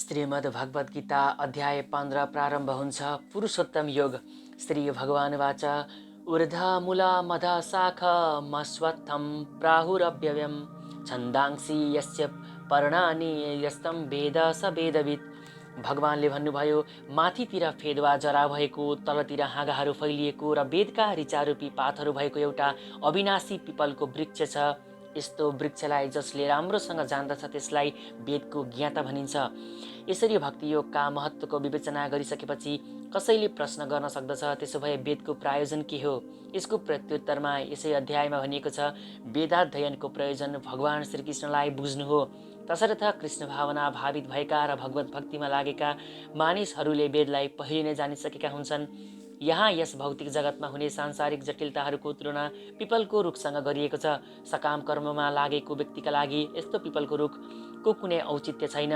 श्रीमद् भगवद् गीता अध्याय 15 प्रारम्भ हुन्छ। पुरुषोत्तम योग। श्री भगवान वाच ऊर्ध्वमूला मधा शाखमश्वत्थं प्राहुरव्ययं छन्दांसि यस्य पर्णानि यस्तं वेद स वेदवित्। भगवानले भन्नुभयो, माथितिर फेदवा जरा भएको, तलतिर हाँगाहरू फैलिएको र वेदका ऋचारूपी पातहरू भएको एउटा अविनाशी पिपलको वृक्ष छ। यस्तो वृक्षलाई जसले राम्रोसँग जान्दछ त्यसलाई वेदको ज्ञाता भनिन्छ। यसरी भक्ति योगका महत्त्वको विवेचना गरिसकेपछि कसैले प्रश्न गर्न सक्दछ, त्यसो भए वेदको प्रायोजन के हो? यसको प्रत्युत्तरमा यसै अध्यायमा भनिएको छ, वेदाध्ययनको प्रयोजन भगवान श्रीकृष्णलाई बुझ्नु हो। तसर्थ कृष्ण भावना भावित भएका र भगवत भक्तिमा लागेका मानिसहरूले वेदलाई पहिले नै जानिसकेका हुन्छन्। यहाँ यस भौतिक जगतमा हुने सांसारिक जटिलताहरूको तुलना पिपलको रुखसँग गरिएको छ। सकाम कर्ममा लागेको व्यक्तिका लागि यस्तो पिपलको रुखको कुनै औचित्य छैन,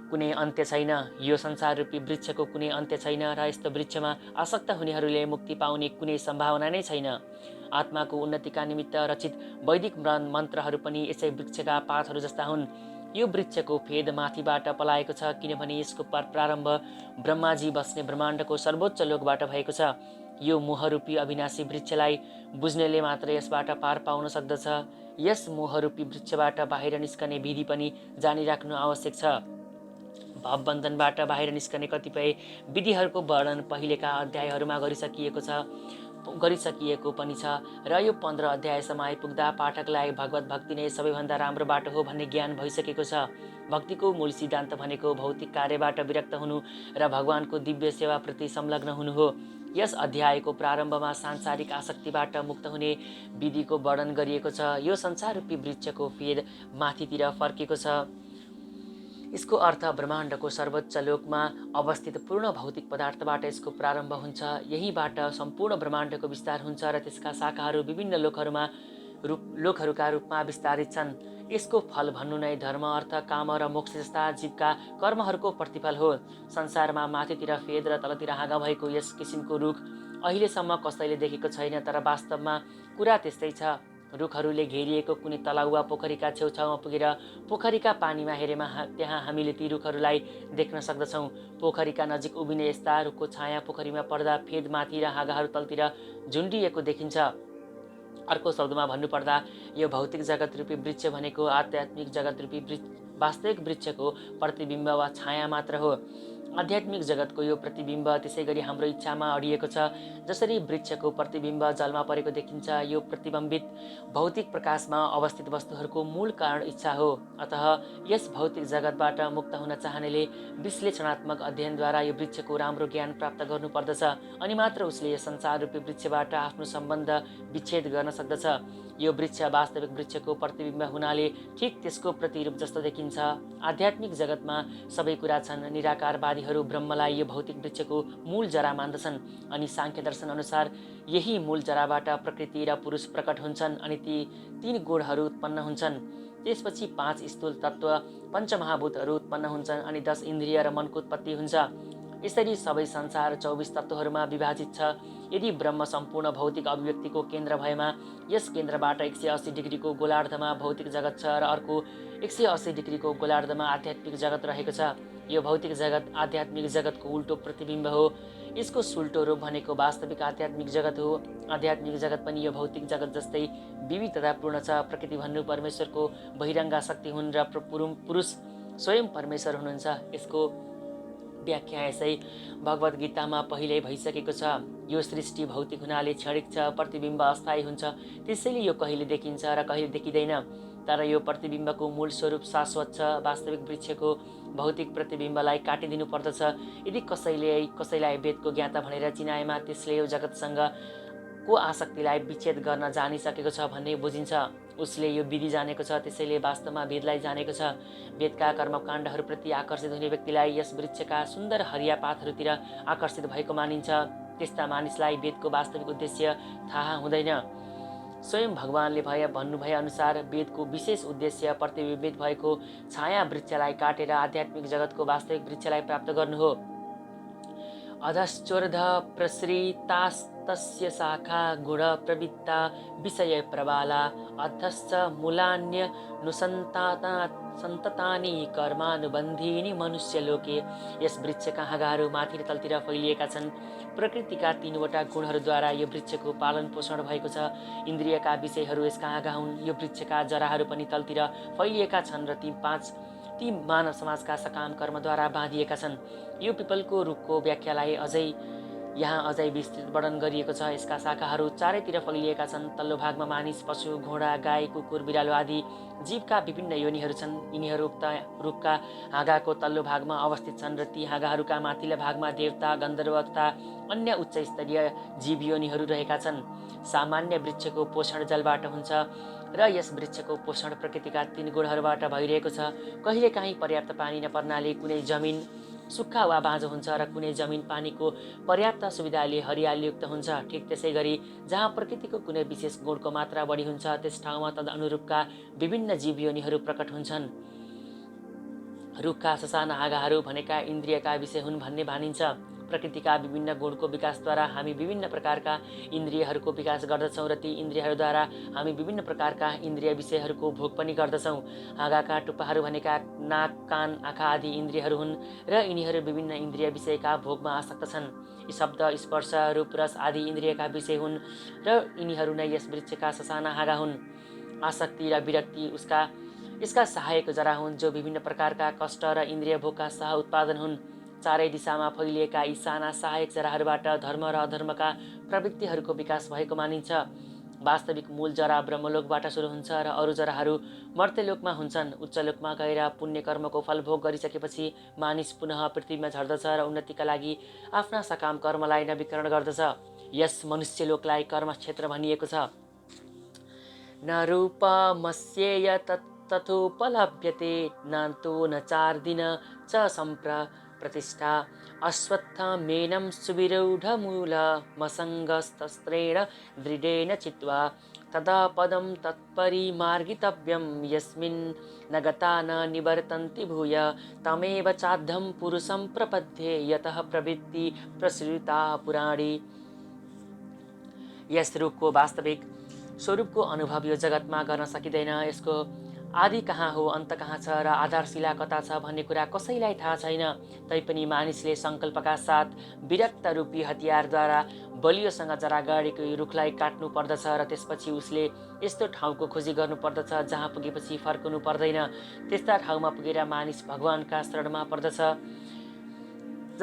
कुनै अन्त्य छैन। यो संसार रूपी वृक्षको कुनै अन्त्य छैन र यस्तो वृक्षमा आसक्त हुनेहरूले मुक्ति पाउने कुनै सम्भावना नै छैन। आत्माको उन्नतिका निमित्त रचित वैदिक मन्त्रहरू पनि यसै वृक्षका पातहरू जस्ता हुन्। यो वृक्षको फेद माथिबाट पलाएको छ, किनभने यसको प्रारम्भ ब्रह्माजी बस्ने ब्रह्माण्डको सर्वोच्च लोकबाट भएको छ। यो मोहरूपी अविनाशी वृक्षलाई बुझ्नेले मात्र यसबाट पार पाउन सक्दछ। यस मोहरूपी वृक्षबाट बाहिर निस्कने विधि पनि जानिराख्नु आवश्यक छ। भवबन्धनबाट बाहिर निस्कने कतिपय विधिहरूको वर्णन पहिलेका अध्यायहरूमा गरिसकिएको पनि छ र यो 15 अध्यायसम्म आइपुग्दा पाठकलाई भगवत भक्ति नै सबैभन्दा राम्रो बाटो हो भन्ने ज्ञान भइसकेको छ। भक्तिको मूल सिद्धान्त भनेको भौतिक कार्यबाट विरक्त हुनु र भगवानको दिव्य सेवाप्रति संलग्न हुनु हो। यस अध्यायको प्रारम्भमा सांसारिक आसक्तिबाट मुक्त हुने विधिको वर्णन गरिएको छ। यो संसाररूपी वृक्षको फेद माथितिर फर्केको छ। यसको अर्थ ब्रह्माण्डको सर्वोच्च लोकमा अवस्थित पूर्ण भौतिक पदार्थबाट यसको प्रारम्भ हुन्छ। यहीबाट सम्पूर्ण ब्रह्माण्डको विस्तार हुन्छ र त्यसका शाखाहरू विभिन्न लोकहरूका रूपमा विस्तारित छन्। यसको फल भन्नु नै धर्म, अर्थ, काम र मोक्ष जस्ता जीवका कर्महरूको प्रतिफल हो। संसारमा माथितिर फेद र तलतिर हाँगा भएको यस किसिमको रुख अहिलेसम्म कसैले देखेको छैन, तर वास्तवमा कुरा त्यस्तै छ। रुखहरूले घेरिएको कुनै तलाउ वा पोखरीका छेउछाउमा पुगेर पोखरीका पानीमा हेरेमा त्यहाँ हामीले ती रुखहरूलाई देख्न सक्दछौँ। पोखरीका नजिक उभिने यस्ता रुखको छाया पोखरीमा पर्दा फेद माथि र हाँगाहरू तलतिर झुन्डिएको देखिन्छ। अर्को शब्दमा भन्नुपर्दा यो भौतिक जगत रूपी वृक्ष भनेको आध्यात्मिक जगत रूपी वास्तविक वृक्षको प्रतिबिम्ब वा छाया मात्र हो। आध्यात्मिक जगतको यो प्रतिबिम्ब त्यसै गरी हाम्रो इच्छामा अडिएको छ। जसरी वृक्षको प्रतिबिम्ब जलमा परेको देखिन्छ, यो प्रतिबिम्बित भौतिक प्रकाशमा अवस्थित वस्तुहरूको मूल कारण इच्छा हो। अतः यस भौतिक जगतबाट मुक्त हुन चाहनेले विश्लेषणात्मक अध्ययनद्वारा यो वृक्षको राम्रो ज्ञान प्राप्त गर्नुपर्दछ। अनि मात्र उसले यस संसार रूपी वृक्षबाट आफ्नो सम्बन्ध विच्छेद गर्न सक्दछ। यो वृक्ष वास्तविक वृक्षको प्रतिबिम्ब हुनाले ठिक त्यसको प्रतिरूप जस्तो देखिन्छ। आध्यात्मिक जगतमा सबै कुरा छन्। निराकारवादीहरू ब्रह्मलाई यो भौतिक वृक्षको मूल जरा मान्दछन् अनि सांख्य दर्शन अनुसार यही मूल जराबाट प्रकृति र पुरुष प्रकट हुन्छन् अनि ती 3 गुणहरू उत्पन्न हुन्छन्। त्यसपछि 5 स्थूल तत्व पञ्चमहाभूतहरू उत्पन्न हुन्छन् अनि 10 इन्द्रिय र मनको उत्पत्ति हुन्छ। यसरी सबै संसार 24 तत्त्वहरूमा विभाजित छ। यदि ब्रह्म सम्पूर्ण भौतिक अभिव्यक्तिको केन्द्र भएमा यस केन्द्रबाट 180 डिग्रीको गोलार्धमा भौतिक जगत छ र अर्को 180 डिग्रीको गोलार्धमा आध्यात्मिक जगत रहेको छ। यो भौतिक जगत आध्यात्मिक जगतको उल्टो प्रतिबिम्ब हो। यसको सुल्टो रूप भनेको वास्तविक आध्यात्मिक जगत हो। आध्यात्मिक जगत पनि यो भौतिक जगत जस्तै विविधतापूर्ण छ। प्रकृति भन्नु परमेश्वरको बहिरङ्गा शक्ति हुन् र पुरुष स्वयं परमेश्वर हुनुहुन्छ। यसको व्याख्या यसै भगवद् गीतामा पहिल्यै भइसकेको छ। यो सृष्टि भौतिक हुनाले क्षणिक छ, प्रतिबिम्ब अस्थायी हुन्छ, त्यसैले यो कहिले देखिन्छ र कहिले देखिँदैन। तर यो प्रतिबिम्बको मूल स्वरूप शाश्वत छ। वास्तविक वृक्षको भौतिक प्रतिबिम्बलाई काटिदिनु पर्दछ। यदि कसैलाई वेदको ज्ञाता भनेर चिनाएमा त्यसले यो जगतसँग को आसक्तिलाई विच्छेद गर्न जानिसकेको छ भन्ने बुझिन्छ। उसले यो विधि जानेको छ, त्यसैले वास्तवमा वेदलाई जानेको छ। वेदका कर्मकाण्डहरूप्रति आकर्षित हुने व्यक्तिलाई यस वृक्षका सुन्दर हरिया पातहरूतिर आकर्षित भएको मानिन्छ। त्यस्ता मानिसलाई वेदको वास्तविक उद्देश्य थाहा हुँदैन। स्वयं भगवानले भन्नुभए अनुसार वेदको विशेष उद्देश्य प्रतिबिम्बित भएको छाया वृक्षलाई काटेर आध्यात्मिक जगतको वास्तविक वृक्षलाई प्राप्त गर्नु हो। अधश्चोर्ध प्रसृतास्तस्य शाखा गुणप्रवृत्ता विषयप्रबाला अधश्च मूलान्यनुसन्ततानि कर्मानुबन्धीनि मनुष्यलोके। यस वृक्षका हाँगाहरू माथि र तलतिर फैलिएका छन्। प्रकृतिका तीनवटा गुणहरूद्वारा यो वृक्षको पालन पोषण भएको छ। इन्द्रियका विषयहरू यसका हाँगा हुन्। यो वृक्षका जराहरू पनि तलतिर फैलिएका छन् र ती मानव समाजका सकाम कर्मद्वारा बाँधिएका छन्। यो पिपलको रुखको व्याख्यालाई यहाँ अझै विस्तृत वर्णन गरिएको छ। यसका शाखाहरू चारैतिर फैलिएका छन्। तल्लो भागमा मानिस, पशु, घोडा, गाई, कुकुर, बिरालो आदि जीवका विभिन्न योनिहरू छन्। यिनीहरू उक्त रुखका हाँगाको तल्लो भागमा अवस्थित छन् र ती हाँगाहरूका माथिल्लो भागमा देवता, गन्धर्व तथा अन्य उच्च स्तरीय जीव योनिहरू रहेका छन्। सामान्य वृक्षको पोषण जलबाट हुन्छ र यस वृक्षको पोषण प्रकृतिका तीन गुणहरूबाट भइरहेको छ। कहिलेकाहीँ पर्याप्त पानी नपर्नाले कुनै जमिन सुक्खा वा बाँझो हुन्छ र कुनै जमिन पानीको पर्याप्त सुविधाले हरियालीयुक्त हुन्छ। ठिक त्यसै गरी जहाँ प्रकृतिको कुनै विशेष गुणको मात्रा बढी हुन्छ त्यस ठाउँमा तदनुरूपका विभिन्न जीव योनिहरू प्रकट हुन्छन्। रुखका ससाना हाँगाहरू भनेका इन्द्रियका विषय हुन् भन्ने मानिन्छ। प्रकृतिका विभिन्न गुणको विकासद्वारा हामी विभिन्न प्रकारका इन्द्रियहरूको विकास गर्दछौँ र ती इन्द्रियहरूद्वारा हामी विभिन्न प्रकारका इन्द्रिय विषयहरूको भोग पनि गर्दछौँ। हाँगाका टुप्पाहरू भनेका नाक, कान, आँखा आदि इन्द्रियहरू हुन् र यिनीहरू विभिन्न इन्द्रिय विषयका भोगमा आसक्त छन्। यी शब्द, स्पर्श, रूप, रस आदि इन्द्रियका विषय हुन् र यिनीहरू नै यस वृक्षका ससाना हाँगा हुन्। आसक्ति र विरक्ति यसका सहायक जरा हुन् जो विभिन्न प्रकारका कष्ट र इन्द्रिय भोगका सह उत्पादन हुन्। चारै दिशामा फैलिएका यी साना सहायक जराहरूबाट धर्म र अधर्मका प्रवृत्तिहरूको विकास भएको मानिन्छ। वास्तविक मूल जरा ब्रह्मलोकबाट सुरु हुन्छ र अरू जराहरू मर्त्यलोकमा हुन्छन्। उच्चलोकमा गएर पुण्य कर्मको फल भोग गरिसकेपछि मानिस पुनः पृथ्वीमा झर्दछ र उन्नतिका लागि आफ्ना सकाम कर्मलाई नवीकरण गर्दछ। यस मनुष्यलोकलाई कर्मक्षेत्र भनिएको छ। न रूपमस्येय तथोपलभ्यते नान्तो न चार्दिन च प्रतिष्ठा अश्वत्थमेनं सुविरूढमूलमसङ्गस्तस्त्रेण दृढेन चित्वा तदा पदं तत्परिमार्गितव्यं यस्मिन् न गता न निवर्तन्ति भूय तमेव चाद्धं पुरुषं प्रपद्ये यतः प्रवृत्ति प्रसृता पुराणी। यस रुखको वास्तविक स्वरूपको अनुभव यो जगतमा गर्न सकिँदैन। यसको आदि कहाँ हो, अन्त कहाँ छ र आधारशिला कता छ भन्ने कुरा कसैलाई थाहा छैन। तैपनि मानिसले सङ्कल्पका साथ विरक्त रूपी हतियारद्वारा बलियोसँग जरा गाडेको यो रुखलाई काट्नु पर्दछ र त्यसपछि उसले यस्तो ठाउँको खोजी गर्नु पर्दछ जहाँ पुगेपछि फर्कनु पर्दैन। त्यस्ता ठाउँमा पुगेर मानिस भगवानका शरणमा पर्दछ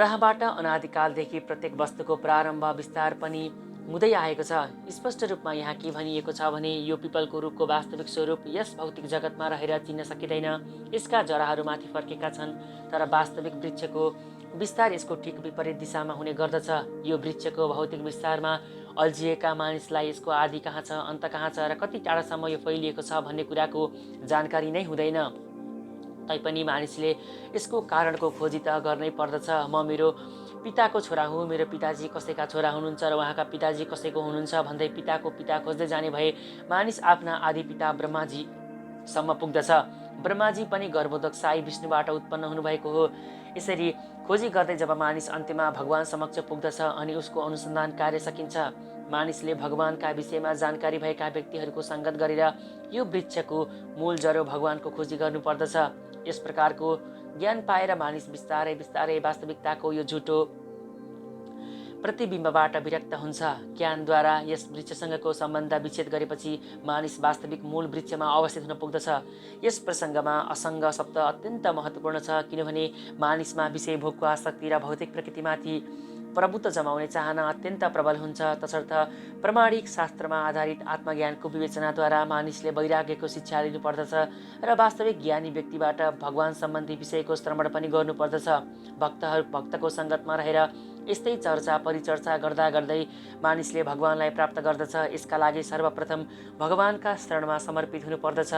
जहाँबाट अनादिकालदेखि प्रत्येक वस्तुको प्रारम्भ विस्तार पनि हुँदै आएको छ। स्पष्ट रूपमा यहाँ के भनिएको छ भने यो पिपलको रुखको वास्तविक स्वरूप यस भौतिक जगतमा रहेर चिन्न सकिँदैन। यसका जराहरू माथि फर्केका छन् तर वास्तविक वृक्षको विस्तार यसको ठिक विपरीत दिशामा हुने गर्दछ। यो वृक्षको भौतिक विस्तारमा अल्झिएका मानिसलाई यसको आदि कहाँ छ, अन्त कहाँ छ र कति टाढासम्म यो फैलिएको छ भन्ने कुराको जानकारी नै हुँदैन। तैपनि मानिसले यसको कारणको खोजी त गर्नै पर्दछ। म मेरो पिताको छोरा हुँ, मेरो पिताजी कसैका छोरा हुनुहुन्छ र उहाँका पिताजी कसैको हुनुहुन्छ भन्दै पिताको पिता खोज्दै जाने भए मानिस आफ्ना आदि पिता ब्रह्माजीसम्म पुग्दछ। ब्रह्माजी पनि गर्भोदक साई विष्णुबाट उत्पन्न हुनुभएको हो। यसरी खोजी गर्दै जब मानिस अन्त्यमा भगवान समक्ष पुग्दछ अनि उसको अनुसन्धान कार्य सकिन्छ। मानिसले भगवानका विषयमा जानकारी भएका व्यक्तिहरूको सङ्गत गरेर यो वृक्षको मूल जरो भगवानको खोजी गर्नुपर्दछ। यस प्रकारको ज्ञान पाएर मानिस बिस्तारै बिस्तारै वास्तविकताको यो झुटो प्रतिबिम्बबाट विरक्त हुन्छ। ज्ञानद्वारा यस वृक्षसँगको सम्बन्ध विच्छेद गरेपछि मानिस वास्तविक मूल वृक्षमा अवस्थित हुन पुग्दछ। यस प्रसङ्गमा असङ्ग शब्द अत्यन्त महत्त्वपूर्ण छ किनभने मानिसमा विषय भोगको आसक्ति र भौतिक प्रकृतिमाथि प्रभुत्व जमाउने चाहना अत्यन्त प्रबल हुन्छ। तसर्थ प्रमाणिक शास्त्रमा आधारित आत्मज्ञानको विवेचनाद्वारा मानिसले वैराग्यको शिक्षा लिनुपर्दछ र वास्तविक ज्ञानी व्यक्तिबाट भगवान सम्बन्धी विषयको श्रवण पनि गर्नुपर्दछ। भक्तको सङ्गतमा रहेर यस्तै चर्चा परिचर्चा गर्दा गर्दै मानिसले भगवानलाई प्राप्त गर्दछ। यसका लागि सर्वप्रथम भगवानका शरणमा समर्पित हुनुपर्दछ।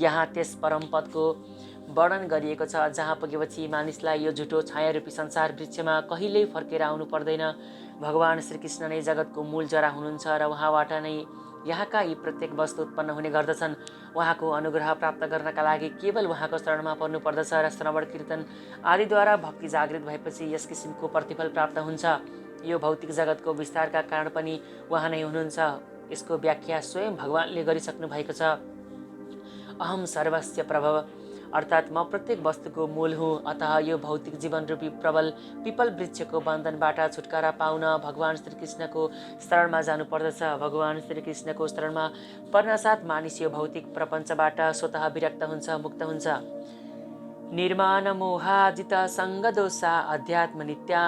यहाँ त्यस परम पदको वर्णन गरिएको छ जहाँ पुगेपछि मानिसलाई यो झुटो छायारूपी संसार वृक्षमा कहिल्यै फर्केर आउनु पर्दैन। भगवान श्रीकृष्ण नै जगतको मूल जरा हुनुहुन्छ र उहाँबाट नै यहाँका यी प्रत्येक वस्तु उत्पन्न हुने गर्दछन्। उहाँको अनुग्रह प्राप्त गर्नका लागि केवल उहाँको शरणमा पर्नुपर्दछ र श्रवण कीर्तन आदिद्वारा भक्ति जागृत भएपछि यस किसिमको प्रतिफल प्राप्त हुन्छ। यो भौतिक जगतको विस्तारका कारण पनि उहाँ नै हुनुहुन्छ। यसको व्याख्या स्वयं भगवानले गरिसक्नु भएको छ। अहम सर्वस्य प्रभव अर्थात् म प्रत्येक वस्तुको मूल हुँ। अतः यो भौतिक जीवन रूपी प्रबल पिपल वृक्षको बन्धनबाट छुटकारा पाउन भगवान श्रीकृष्णको शरणमा जानुपर्दछ। भगवान श्रीकृष्णको शरणमा पर्नासाथ मानिस यो भौतिक प्रपञ्चबाट स्वतः विरक्त हुन्छ, मुक्त हुन्छ। निर्माण मोहाजित सङ्गदोषा अध्यात्म नित्या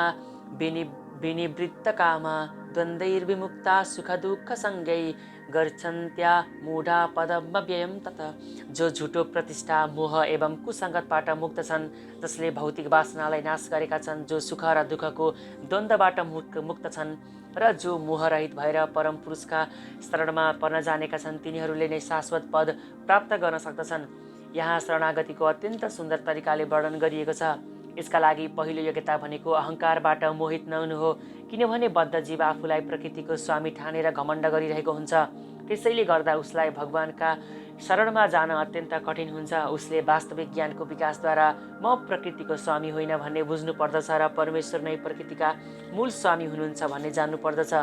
विनिवृत्त कामा द्वन्द्वैर्विमुक्ता सुख दुःख सँगै गर्छन्त्या मूढा पदमव्ययम् तथा। जो झुटो प्रतिष्ठा मोह एवं कुसङ्गतबाट मुक्त छन्, जसले भौतिक वासनालाई नाश गरेका छन्, जो सुख र दुःखको द्वन्द्वबाट मुक्त छन् र जो मोहरहित भएर परम पुरुषका शरणमा पर्न जानेका छन्, तिनीहरूले नै शाश्वत पद प्राप्त गर्न सक्दछन्। यहाँ शरणागतिको अत्यन्त सुन्दर तरिकाले वर्णन गरिएको छ। यसका लागि पहिलो योग्यता भनेको अहङ्कारबाट मोहित नहुनु हो, किनभने बद्ध जीव आफूलाई प्रकृतिको स्वामी ठानेर घमण्ड गरिरहेको हुन्छ। त्यसैले गर्दा उसलाई भगवानका शरणमा जान अत्यन्त कठिन हुन्छ। उसले वास्तविक ज्ञानको विकासद्वारा म प्रकृतिको स्वामी होइन भन्ने बुझ्नु पर्दछ र परमेश्वर नै प्रकृतिका मूल स्वामी हुनुहुन्छ भन्ने जान्नु पर्दछ।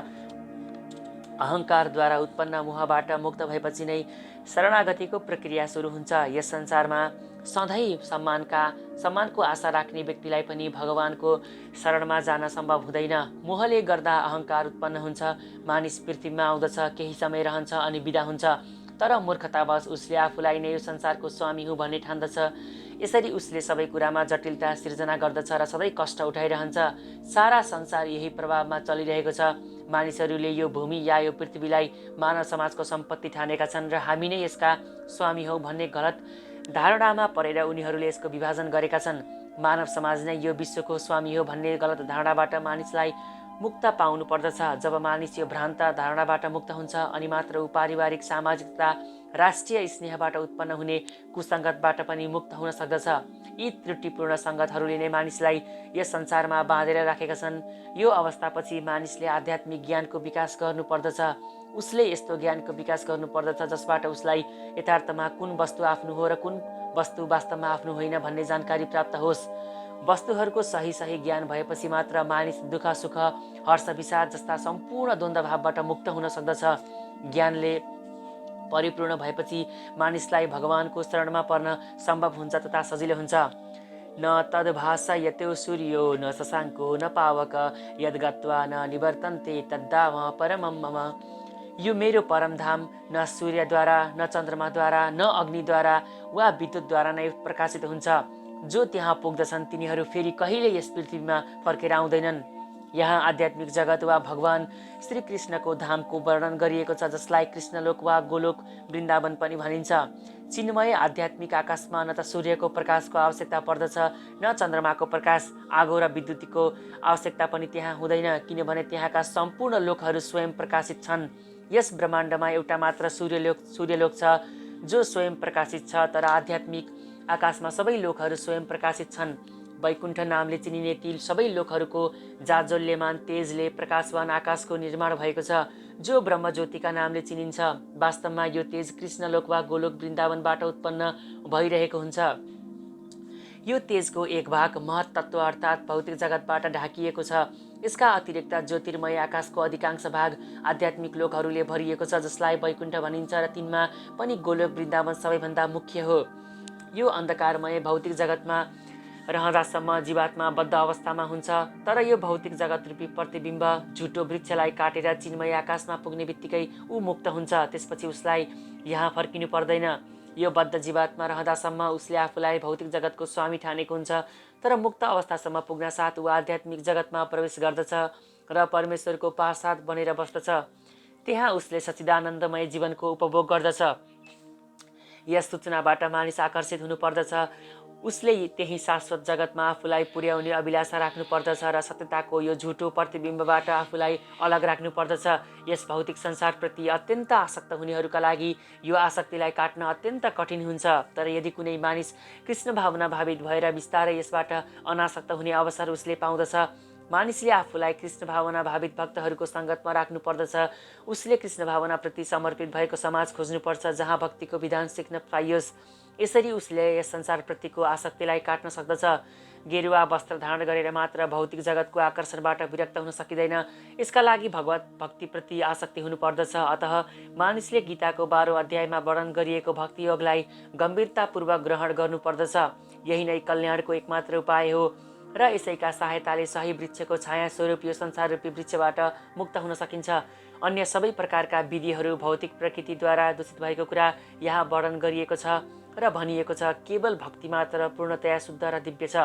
अहङ्कारद्वारा उत्पन्न मोहबाट मुक्त भएपछि नै शरणागतिको प्रक्रिया सुरु हुन्छ। यस संसारमा सधैँ सम्मानको आशा राख्ने व्यक्तिलाई पनि भगवानको शरणमा जान सम्भव हुँदैन। मोहले गर्दा अहङ्कार उत्पन्न हुन्छ। मानिस पृथ्वीमा आउँदछ, केही समय रहन्छ अनि बिदा हुन्छ। तर मूर्खतावश उसले आफूलाई नै यो संसारको स्वामी हुँ भन्ने ठान्दछ। यसरी उसले सबै कुरामा जटिलता सिर्जना गर्दछ र सधैँ कष्ट उठाइरहन्छ। सारा संसार यही प्रभावमा चलिरहेको छ। मानिसहरूले यो भूमि या यो पृथ्वीलाई मानव समाजको सम्पत्ति ठानेका छन् र हामी नै यसका स्वामी हौ भन्ने गलत धारणामा परेर उनीहरूले यसको विभाजन गरेका छन्। मानव समाज नै यो विश्वको स्वामी हो भन्ने गलत धारणाबाट मानिसलाई मुक्त पाउनु पर्दछ। जब मानिस यो भ्रान्त धारणाबाट मुक्त हुन्छ अनि मात्र ऊ पारिवारिक, सामाजिक तथा राष्ट्रिय स्नेहबाट उत्पन्न हुने कुसङ्गतबाट पनि मुक्त हुन सक्दछ। यी त्रुटिपूर्ण सङ्गतहरूले नै मानिसलाई यस संसारमा बाँधेर राखेका छन्। यो अवस्थापछि मानिसले आध्यात्मिक ज्ञानको विकास गर्नुपर्दछ। उसले यस्तो ज्ञानको विकास गर्नुपर्दछ जसबाट उसलाई यथार्थमा कुन वस्तु आफ्नो हो र कुन वस्तु वास्तवमा आफ्नो होइन भन्ने जानकारी प्राप्त होस्। वस्तुहरूको सही ज्ञान भएपछि मात्र मानिस दुःख, सुख, हर्ष, विषाद जस्ता सम्पूर्ण द्वन्द्वभावबाट मुक्त हुन सक्दछ। ज्ञानले परिपूर्ण भएपछि मानिसलाई भगवानको शरणमा पर्न सम्भव हुन्छ तथा सजिलो हुन्छ। न तद्भासयतो सूर्यो न शशाङ्को न पावक यद्गत्वा न निवर्तन्ते तद्धाम परमं मम। यो मेरो परमधाम न सूर्यद्वारा, न चन्द्रमाद्वारा, न अग्निद्वारा वा विद्युतद्वारा नै प्रकाशित हुन्छ। जो त्यहाँ पुग्दछन् तिनीहरू फेरि कहिले यस पृथ्वीमा फर्केर आउँदैनन्। यहाँ आध्यात्मिक जगत वा भगवान श्रीकृष्णको धामको वर्णन गरिएको छ, जसलाई कृष्णलोक वा गोलोक वृन्दावन पनि भनिन्छ। चिन्मय आध्यात्मिक आकाशमा न त सूर्यको प्रकाशको आवश्यकता पर्दछ, न चन्द्रमाको प्रकाश, आगो र विद्युतको आवश्यकता पनि त्यहाँ हुँदैन, किनभने त्यहाँका सम्पूर्ण लोकहरू स्वयं प्रकाशित छन्। यस ब्रह्माण्डमा एउटा मात्र सूर्यलोक छ जो स्वयं प्रकाशित छ, तर आध्यात्मिक आकाशमा सबै लोकहरू स्वयं प्रकाशित छन्। वैकुण्ठ नामले चिनिने ती सबै लोकहरूको जाज्वल्यमान तेजले प्रकाशवान आकाशको निर्माण भएको छ, जो ब्रह्मज्योतिका नामले चिनिन्छ। वास्तवमा यो तेज कृष्णलोक वा गोलोक वृन्दावनबाट उत्पन्न भइरहेको हुन्छ। यो तेजको एक भाग महत्तत्व अर्थात् भौतिक जगतबाट ढाकिएको छ। यसका अतिरिक्त ज्योतिर्मय आकाशको अधिकांश भाग आध्यात्मिक लोकहरूले भरिएको छ, जसलाई वैकुण्ठ भनिन्छ र तिनमा पनि गोलोक वृन्दावन सबैभन्दा मुख्य हो। यो अन्धकारमय भौतिक जगतमा रहँदासम्म जीवात्मा बद्ध अवस्थामा हुन्छ, तर यो भौतिक जगत रूपी प्रतिबिम्ब झुटो वृक्षलाई काटेर चिन्मय आकाशमा पुग्ने बित्तिकै ऊ मुक्त हुन्छ। त्यसपछि उसलाई यहाँ फर्किनु पर्दैन। यो बद्ध जीवात्मा रहँदासम्म उसले आफूलाई भौतिक जगतको स्वामी ठानेको हुन्छ, तर मुक्त अवस्थासम्म पुग्न साथ ऊ आध्यात्मिक जगतमा प्रवेश गर्दछ र परमेश्वरको पार्षद बनेर बस्दछ। त्यहाँ उसले सच्चिदानन्दमय जीवनको उपभोग गर्दछ। यस सूचनाबाट मानिस आकर्षित हुनु पर्दछ। उसले त्यही शाश्वत जगतमा आफूलाई पुर्याउने अभिलाषा राख्नु पर्दछ र सत्यताको यो झुटो प्रतिबिम्बबाट आफूलाई अलग राख्नु पर्दछ। यस भौतिक संसारप्रति अत्यन्त आसक्त हुनेहरूका लागि यो आसक्तिलाई काट्न अत्यन्त कठिन हुन्छ। तर यदि कुनै मानिस कृष्ण भावना भावित भएर बिस्तारै यसबाट अनासक्त हुने अवसर उसले पाउँदछ मानिसले आफूलाई कृष्ण भावना भावित भक्तहरूको सङ्गतमा राख्नुपर्दछ। उसले कृष्ण भावनाप्रति समर्पित भएको समाज खोज्नुपर्छ जहाँ भक्तिको विधान सिक्न पाइयोस्। यसरी उसले यस संसारप्रतिको आसक्तिलाई काट्न सक्दछ। गेरुवा वस्त्र धारण गरेर मात्र भौतिक जगतको आकर्षणबाट विरक्त हुन सकिँदैन। यसका लागि भगवत भक्तिप्रति आसक्ति हुनुपर्दछ। अतः मानिसले गीताको 12औं अध्यायमा वर्णन गरिएको भक्ति योगलाई गम्भीरतापूर्वक ग्रहण गर्नुपर्दछ। यही नै कल्याणको एकमात्र उपाय हो र यसैका सहायताले सही वृक्षको छाया स्वरूप यो संसाररूपी वृक्षबाट मुक्त हुन सकिन्छ। अन्य सबै प्रकारका विधिहरू भौतिक प्रकृतिद्वारा दूषित भएको कुरा यहाँ वर्णन गरिएको छ र भनिएको छ। केवल भक्ति मात्र पूर्णतया शुद्ध र दिव्य छ।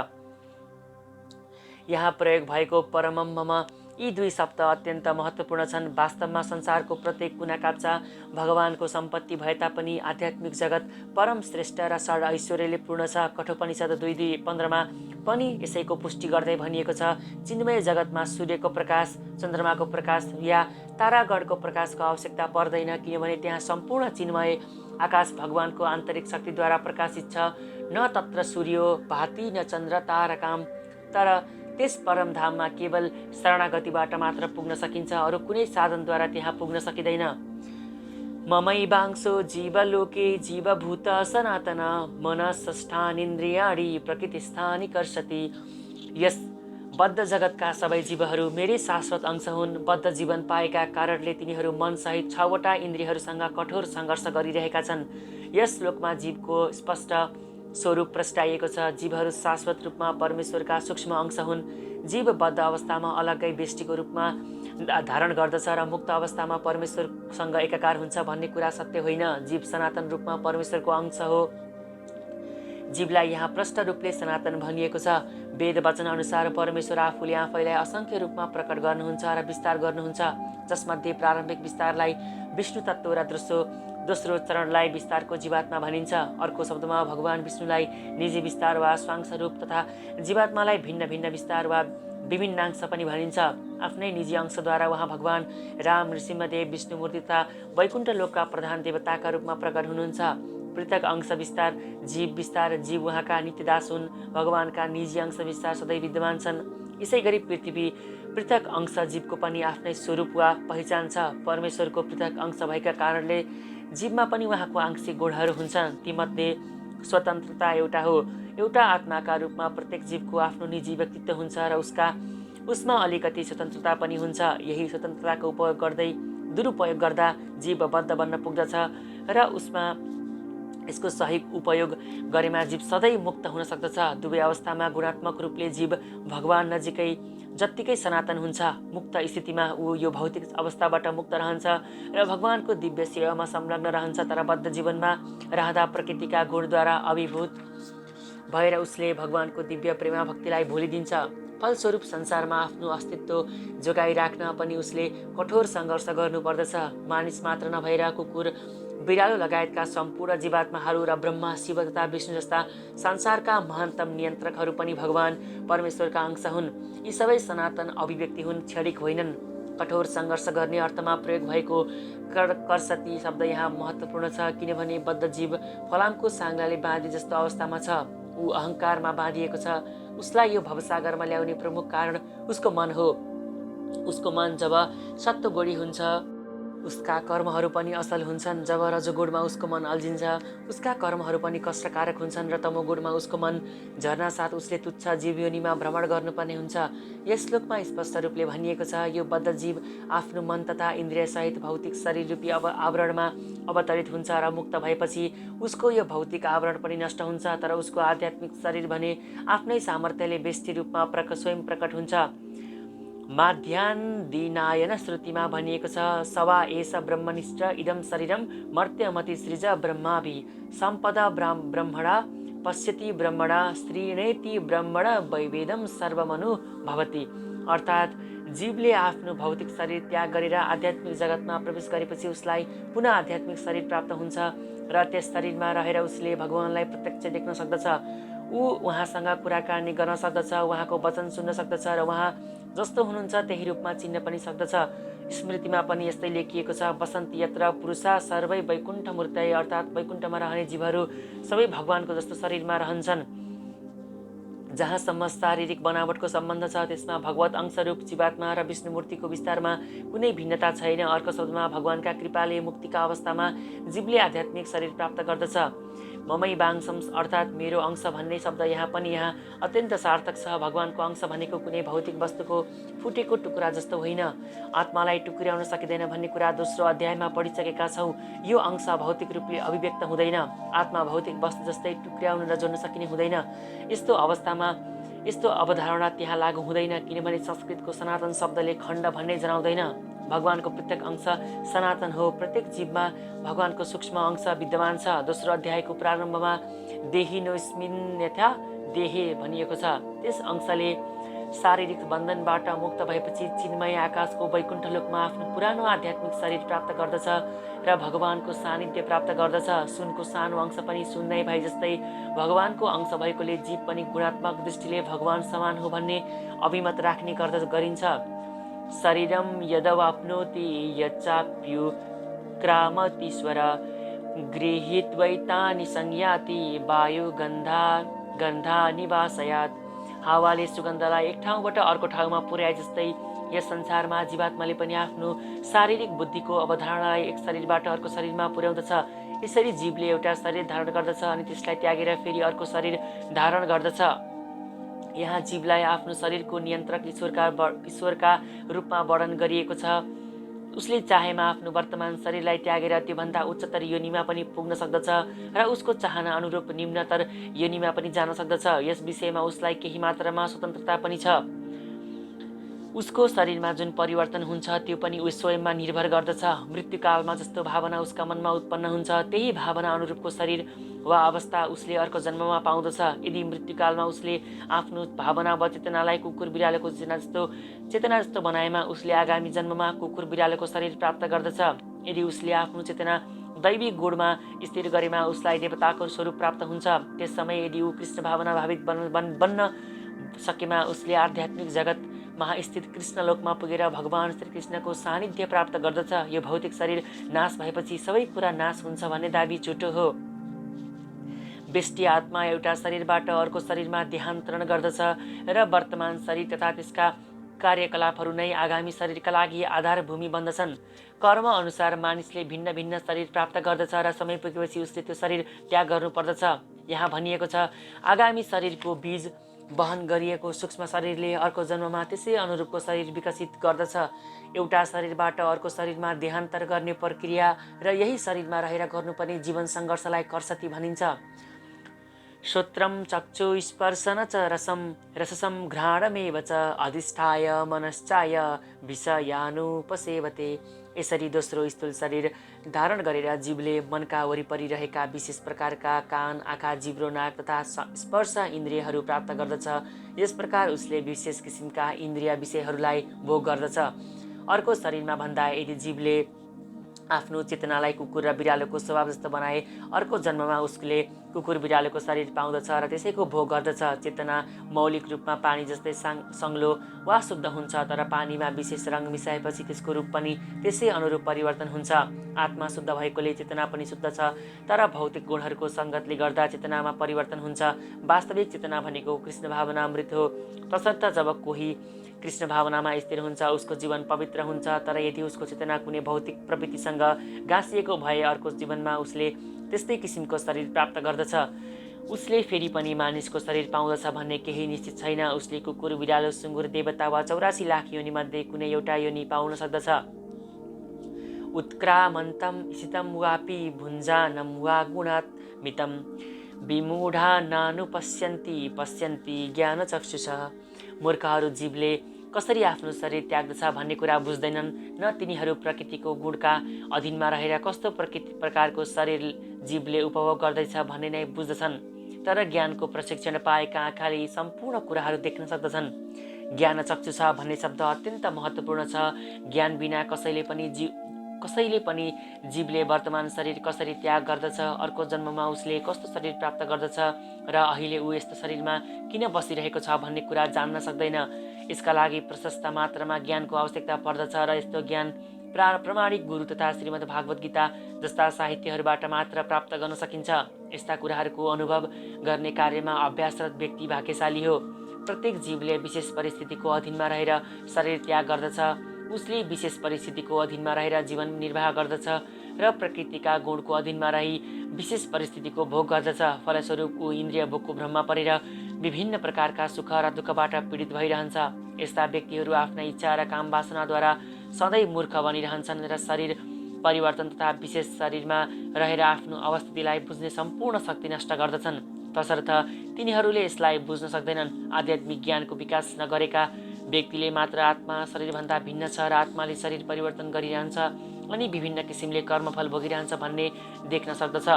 यहाँ प्रयोग भएको परमम्मम यी दुई शब्द अत्यन्त महत्त्वपूर्ण छन्। वास्तवमा संसारको प्रत्येक कुना काप्चा भगवानको सम्पत्ति भए तापनि आध्यात्मिक जगत परम श्रेष्ठ र षड ऐश्वर्यले पूर्ण छ। कठोपनिषद 2:15मा पनि यसैको पुष्टि गर्दै भनिएको छ, चिन्मय जगतमा सूर्यको प्रकाश, चन्द्रमाको प्रकाश या तारागणको प्रकाशको आवश्यकता पर्दैन, किनभने त्यहाँ सम्पूर्ण चिन्मय आकाश भगवानको आन्तरिक शक्तिद्वारा प्रकाशित छ। न तत्र सूर्यो भाति न चन्द्र तारकाम। तर त्यस परमधाममा केवल शरणागतिबाट मात्र पुग्न सकिन्छ। अरू कुनै साधनद्वारा त्यहाँ पुग्न सकिँदैन। ममैवांशो जीवलोके जीवभूत सनातन मनसष्ठानीन्द्रियाणि प्रकृतिस्थानि कर्षति। यस बद्ध जगतका सबै जीवहरू मेरै शाश्वत अंश हुन्। बद्ध जीवन पाएका कारणले तिनीहरू मनसहित 6वटा इन्द्रियहरूसँग कठोर सङ्घर्ष गरिरहेका छन्। यस श्लोकमा जीवको स्पष्ट स्वरूप प्रस्ताइएको छ। जीवहरू शाश्वत रूपमा परमेश्वरका सूक्ष्म अंश हुन्। जीव बद्ध अवस्थामा अलग्गै व्यष्टिको रूपमा धारण गर्दछ र मुक्त अवस्थामा परमेश्वरसँग एकाकार हुन्छ भन्ने कुरा सत्य होइन। जीव सनातन रूपमा परमेश्वरको अंश हो। जीवलाई यहाँ प्रष्ट रूपले सनातन भनिएको छ। वेद वचन अनुसार परमेश्वर आफूले आफैलाई असंख्य रूपमा प्रकट गर्नुहुन्छ र विस्तार गर्नुहुन्छ, जसमध्ये प्रारम्भिक विस्तारलाई विष्णु तत्त्व र दोस्रो चरणलाई विस्तारको जीवात्मा भनिन्छ। अर्को शब्दमा भगवान विष्णुलाई निजी विस्तार वा स्वांश रूप तथा जीवात्मालाई भिन्न भिन्न विस्तार वा विभिन्नांश पनि भनिन्छ। आफ्नै निजी अंशद्वारा उहाँ भगवान राम, नृसिंहदेव, विष्णुमूर्ति तथा वैकुण्ठ लोकका प्रधान देवताका रूपमा प्रकट हुनुहुन्छ। पृथक अंश विस्तार, जीव विस्तार, जीव उहाँका नित्यदास हुन्। भगवानका निजी अंश विस्तार सधैँ विद्यमान छन्। यसै गरी पृथ्वी पृथक अंश जीवको पनि आफ्नै स्वरूप वा पहिचान छ। परमेश्वरको पृथक अंश भएका कारणले जीवमा पनि उहाँको आंशिक गुणहरू हुन्छन्। तीमध्ये स्वतन्त्रता एउटा हो। एउटा आत्माका रूपमा प्रत्येक जीवको आफ्नो निजी व्यक्तित्व हुन्छ र उसमा अलिकति स्वतन्त्रता पनि हुन्छ। यही स्वतन्त्रताको दुरुपयोग गर्दा जीव बद्ध बन्न पुग्दछ र यसको सही उपयोग गरेमा जीव सधैँ मुक्त हुन सक्दछ। दुवै अवस्थामा गुणात्मक रूपले जीव भगवान नजिकै जत्तिकै सनातन हुन्छ। मुक्त स्थितिमा ऊ यो भौतिक अवस्थाबाट मुक्त रहन्छ र भगवानको दिव्य सेवामा संलग्न रहन्छ। तर बद्ध जीवनमा रहँदा प्रकृतिका गुणद्वारा अभिभूत भएर उसले भगवानको दिव्य प्रेमा भक्तिलाई भुलिदिन्छ। फलस्वरूप संसारमा आफ्नो अस्तित्व जोगाइराख्न पनि उसले कठोर सङ्घर्ष गर्नुपर्दछ। मानिस मात्र नभएर कुकुर, बिरालो लगायतका सम्पूर्ण जीवात्माहरू र ब्रह्मा, शिव तथा विष्णु जस्ता संसारका महत्तम नियन्त्रकहरू पनि भगवान परमेश्वरका अंश हुन्। यी सबै सनातन अभिव्यक्ति हुन्, क्षणिक होइनन्। कठोर सङ्घर्ष गर्ने अर्थमा प्रयोग भएको कर्षति शब्द यहाँ महत्त्वपूर्ण छ, किनभने बद्ध जीव फलामको साङ्लाले बाँधे जस्तो अवस्थामा छ। ऊ अहङ्कारमा बाँधिएको छ। उसलाई यो भवसागरमा ल्याउने प्रमुख कारण उसको मन हो। उसको मन जब सत्वगुणी हुन्छ उसका कर्महरू पनि असल हुन्छन्। जब रजोगुणमा उसको मन अल्झिन्छ उसका कर्महरू पनि कष्टकारक हुन्छन् र तमोगुणमा उसको मन झर्ना साथ उसले तुच्छ जीवयोनिमा भ्रमण गर्नुपर्ने हुन्छ। यस श्लोकमा स्पष्ट रूपले भनिएको छ, यो बद्ध जीव आफ्नो मन तथा इन्द्रिय सहित भौतिक शरीर रूपी आवरणमा अवतरित हुन्छ र मुक्त भएपछि उसको यो भौतिक आवरण पनि नष्ट हुन्छ। तर उसको आध्यात्मिक शरीर भने आफ्नै सामर्थ्यले व्यष्टि रूपमा स्वयं प्रकट हुन्छ। माध्यान्दिनायन श्रुतिमा भनिएको छ, सवा एष ब्रह्मनिष्ठ इदं शरीरं मर्त्यमति सृज ब्रह्माभि सम्पदा ब्रह्मणा पश्यति ब्रह्मणा स्त्रीणेति ब्रह्मण वैवेदं सर्वमनु भवति। अर्थात् जीवले आफ्नो भौतिक शरीर त्याग गरेर आध्यात्मिक जगतमा प्रवेश गरेपछि उसलाई पुनः आध्यात्मिक शरीर प्राप्त हुन्छ र त्यस शरीरमा रहेर उसले भगवानलाई प्रत्यक्ष देख्न सक्दछ। ऊ उहाँसँग कुराकानी गर्न सक्दछ, उहाँको वचन सुन्न सक्दछ र उहाँ जस्तो हुनुहुन्छ त्यही रूपमा चिन्न पनि सक्दछ। स्मृतिमा पनि यस्तै लेखिएको छ, वसन्ति यत्र पुरुषा सर्वै वैकुण्ठ मूर्तये, अर्थात् वैकुण्ठमा रहने जीवहरू सबै भगवानको जस्तो शरीरमा रहन्छन्। जहाँसम्म शारीरिक बनावटको सम्बन्ध छ त्यसमा भगवत अंशरूप जीवात्मा र विष्णुमूर्तिको विस्तारमा कुनै भिन्नता छैन। अर्को शब्दमा भगवानका कृपाले मुक्तिका अवस्थामा जीवले आध्यात्मिक शरीर प्राप्त गर्दछ। ममै वांशम अर्थात् मेरो अंश भन्ने शब्द यहाँ अत्यन्त सार्थक छ। भगवानको अंश भनेको कुनै भौतिक वस्तुको फुटेको टुक्रा जस्तो होइन। आत्मालाई टुक्र्याउन सकिँदैन भन्ने कुरा दोस्रो अध्यायमा पढिसकेका छौँ। यो अंश भौतिक रूपले अभिव्यक्त हुँदैन। आत्मा भौतिक वस्तु जस्तै टुक्र्याउन र जोड्न सकिने हुँदैन। यस्तो अवस्थामा यस्तो अवधारणा त्यहाँ लागू हुँदैन, किनभने संस्कृतको सनातन शब्दले खण्ड भन्ने जनाउँदैन। भगवानको प्रत्येक अंश सनातन हो। प्रत्येक जीवमा भगवानको सूक्ष्म अंश विद्यमान छ। दोस्रो अध्यायको प्रारम्भमा देहिनोस्मिन् यथा देहे भनिएको छ। त्यस अंशले शारीरिक बन्धनबाट मुक्त भएपछि चिन्मय आकाशको वैकुण्ठ लोकमा आफ्नो पुरानो आध्यात्मिक शरीर प्राप्त गर्दछ र भगवानको सानिध्य प्राप्त गर्दछ। सुनको सानो अंश पनि सुन नै भए जस्तै भगवानको अंश भएकोले जीव पनि गुणात्मक दृष्टिले भगवान समान हो भन्ने अभिमत राख्ने गरिन्छ। शरीरम यदवाप्नोति यच्चाप्युत्क्रामतीश्वर गृहीत्वैतानि संयाति वायुगन्धा निवासयात्। हावाले सुगन्धलाई एक ठाउँबाट अर्को ठाउँमा पुर्याए जस्तै यस संसारमा जीवात्माले पनि आफ्नो शारीरिक बुद्धिको अवधारणालाई एक शरीरबाट अर्को शरीरमा पुर्याउँदछ। यसरी जीवले एउटा शरीर धारण गर्दछ अनि त्यसलाई त्यागेर फेरि अर्को शरीर धारण गर्दछ। यहाँ जीवलाई आफ्नो शरीरको नियन्त्रक ईश्वरका रूपमा वर्णन गरिएको छ। उसले चाहेमा आफ्नो वर्तमान शरीरलाई त्यागेर त्योभन्दा उच्चतर योनिमा पनि पुग्न सक्दछ र उसको चाहना अनुरूप निम्नतर योनिमा पनि जान सक्दछ। यस विषयमा उसलाई केही मात्रामा स्वतन्त्रता पनि छ। उसको शरीरमा जुन परिवर्तन हुन्छ त्यो पनि उस स्वयंमा निर्भर गर्दछ। मृत्युकालमा जस्तो भावना उसका मनमा उत्पन्न हुन्छ त्यही भावना अनुरूपको शरीर वा अवस्था उसले अर्को जन्ममा पाउँदछ। यदि मृत्युकालमा उसले आफ्नो भावना वा चेतनालाई कुकुर बिरालोको चेतना जस्तो बनाएमा उसले आगामी जन्ममा कुकुर बिरालोको शरीर प्राप्त गर्दछ। यदि उसले आफ्नो चेतना दैवी गुणमा स्थिर गरेमा उसलाई देवताको स्वरूप प्राप्त हुन्छ। त्यस समय यदि ऊ कृष्ण भावना भावित बन्न सकेमा उसले आध्यात्मिक जगतमा स्थित कृष्ण लोकमा पुगेर भगवान श्रीकृष्णको सानिध्य प्राप्त गर्दछ। यो भौतिक शरीर नाश भएपछि सबै कुरा नाश हुन्छ भन्ने दाबी झुटो हो। व्यष्टि आत्मा एउटा शरीरबाट अर्को शरीरमा देहान्तरण गर्दछ र वर्तमान शरीर तथा त्यसका कार्यकलापहरू नै आगामी शरीरका लागि आधार भूमि बन्दछन्। कर्म अनुसार मानिसले भिन्न भिन्न शरीर प्राप्त गर्दछ र समय पुगेपछि उसले त्यो शरीर त्याग गर्नुपर्दछ। यहाँ भनिएको छ आगामी शरीरको बीज वहन गरिएको सूक्ष्म शरीरले अर्को जन्ममा त्यसै अनुरूपको शरीर विकसित गर्दछ। एउटा शरीरबाट अर्को शरीरमा देहान्तर गर्ने प्रक्रिया र यही शरीरमा रहेर गर्नुपर्ने जीवन सङ्घर्षलाई कर्सती भनिन्छ। श्रोत्रम चक्षु स्पर्शन च रससं घ्राणमेव च अधिष्ठाय मनश्चाय विषयानुपसेवते। यसरी दोस्रो स्थूल शरीर धारण गरेर जीवले मनका वरिपरि रहेका विशेष प्रकारका कान, आँखा, जिब्रो, नाक तथा स्पर्श इन्द्रियहरू प्राप्त गर्दछ। यस प्रकार उसले विशेष किसिमका इन्द्रिय विषयहरूलाई भोग गर्दछ। अर्को शरीरमा भन्दा यदि जीवले आफ्नो चेतनालाई कुकुर र बिरालोको स्वभाव जस्तो बनाए अर्को जन्ममा उसले कुकुर बिरालोको शरीर पाउँदछ र त्यसैको भोग गर्दछ। चेतना मौलिक रूपमा पानी जस्तै सङ्लो वा शुद्ध हुन्छ, तर पानीमा विशेष रङ मिसाएपछि त्यसको रूप पनि त्यसै अनुरूप परिवर्तन हुन्छ। आत्मा शुद्ध भएकोले चेतना पनि शुद्ध छ, तर भौतिक गुणहरूको सङ्गतले गर्दा चेतनामा परिवर्तन हुन्छ। वास्तविक चेतना भनेको कृष्ण भावना अमृत हो। तसर्थ जब कोही कृष्ण भावनामा स्थिर हुन्छ उसको जीवन पवित्र हुन्छ। तर यदि उसको चेतना कुनै भौतिक प्रवृत्तिसँग गाँसिएको भए अर्को जीवनमा उसले त्यस्तै किसिमको शरीर प्राप्त गर्दछ। उसले फेरि पनि मानिसको शरीर पाउँदछ भन्ने केही निश्चित छैन। उसले कुकुर, बिरालो, सुँगुर, देवता वा 84 लाख योनिमध्ये कुनै एउटा योनि पाउन सक्दछ। उत्क्रामन्तं ईशितं वापि भुञ्जानं वा गुणात् मितं विमूढा पश्यन्ति ज्ञानचक्षुषः। मूर्खहरू जीवले कसरी आफ्नो शरीर त्याग्दछ भन्ने कुरा बुझ्दैनन्, न तिनीहरू प्रकृतिको गुणका अधीनमा रहेर कस्तो प्रकारको शरीर जीवले उपभोग गर्दैछ भन्ने नै बुझ्दछन्। तर ज्ञानको प्रशिक्षण पाएका आँखाले यी सम्पूर्ण कुराहरू देख्न सक्दछन्। ज्ञानचक्षुष भन्ने शब्द अत्यन्त महत्त्वपूर्ण छ। ज्ञान बिना कसैले पनि जीवले वर्तमान शरीर कसरी त्याग गर्दछ, अर्को जन्ममा उसले कस्तो शरीर प्राप्त गर्दछ र अहिले ऊ यस्तो शरीरमा किन बसिरहेको छ भन्ने कुरा जान्न सक्दैन। यसका लागि प्रशस्त मात्रामा ज्ञानको आवश्यकता पर्दछ र यस्तो ज्ञान प्रमाणिक गुरु तथा श्रीमद् भागवत गीता जस्ता साहित्यहरूबाट मात्र प्राप्त गर्न सकिन्छ। यस्ता कुराहरूको अनुभव गर्ने कार्यमा अभ्यासरत व्यक्ति भाग्यशाली हो। प्रत्येक जीवले विशेष परिस्थितिको अधीनमा रहेर शरीर त्याग गर्दछ। उसले विशेष परिस्थितिको अधीनमा रहेर जीवन निर्वाह गर्दछ र प्रकृतिका गुणको अधीनमा रही विशेष परिस्थितिको भोग गर्दछ। फलस्वरूप ऊ इन्द्रिय भोगको भ्रममा परेर विभिन्न प्रकारका सुख र दुःखबाट पीडित भइरहन्छ। यस्ता व्यक्तिहरू आफ्ना इच्छा र काम वासनाद्वारा सधैँ मूर्ख बनिरहन्छन् र शरीर परिवर्तन तथा विशेष शरीरमा रहेर आफ्नो अवस्थितिलाई बुझ्ने सम्पूर्ण शक्ति नष्ट गर्दछन्। तसर्थ तिनीहरूले यसलाई बुझ्न सक्दैनन्। आध्यात्मिक ज्ञानको विकास नगरेका व्यक्तिले मात्र आत्मा शरीरभन्दा भिन्न छ र आत्माले शरीर परिवर्तन गरिरहन्छ अनि विभिन्न किसिमले कर्मफल भोगिरहन्छ भन्ने देख्न सक्दछ।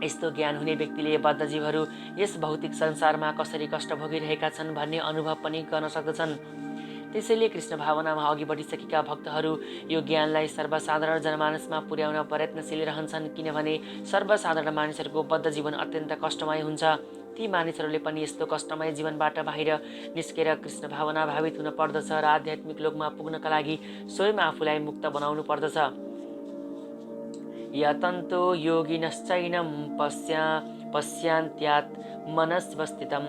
यस्तो ज्ञान हुने व्यक्तिले बद्धजीवहरू यस भौतिक संसारमा कसरी कष्ट भोगिरहेका छन् भन्ने अनुभव पनि गर्न सक्दछन्। त्यसैले कृष्ण भावनामा अघि बढिसकेका भक्तहरू यो ज्ञानलाई सर्वसाधारण जनमानसमा पुर्याउन प्रयत्नशील रहन्छन्, किनभने सर्वसाधारण मानिसहरूको बद्ध जीवन अत्यन्त कष्टमय हुन्छ। ती मानिसहरूले पनि यस्तो कष्टमय जीवनबाट बाहिर निस्केर कृष्ण भावना भावित हुन पर्दछ र आध्यात्मिक लोकमा पुग्नका लागि स्वयं आफूलाई मुक्त बनाउनु पर्दछ। यतन्तो योगिनश्चैनं पश्यान्त्यात् मनस्वस्थितं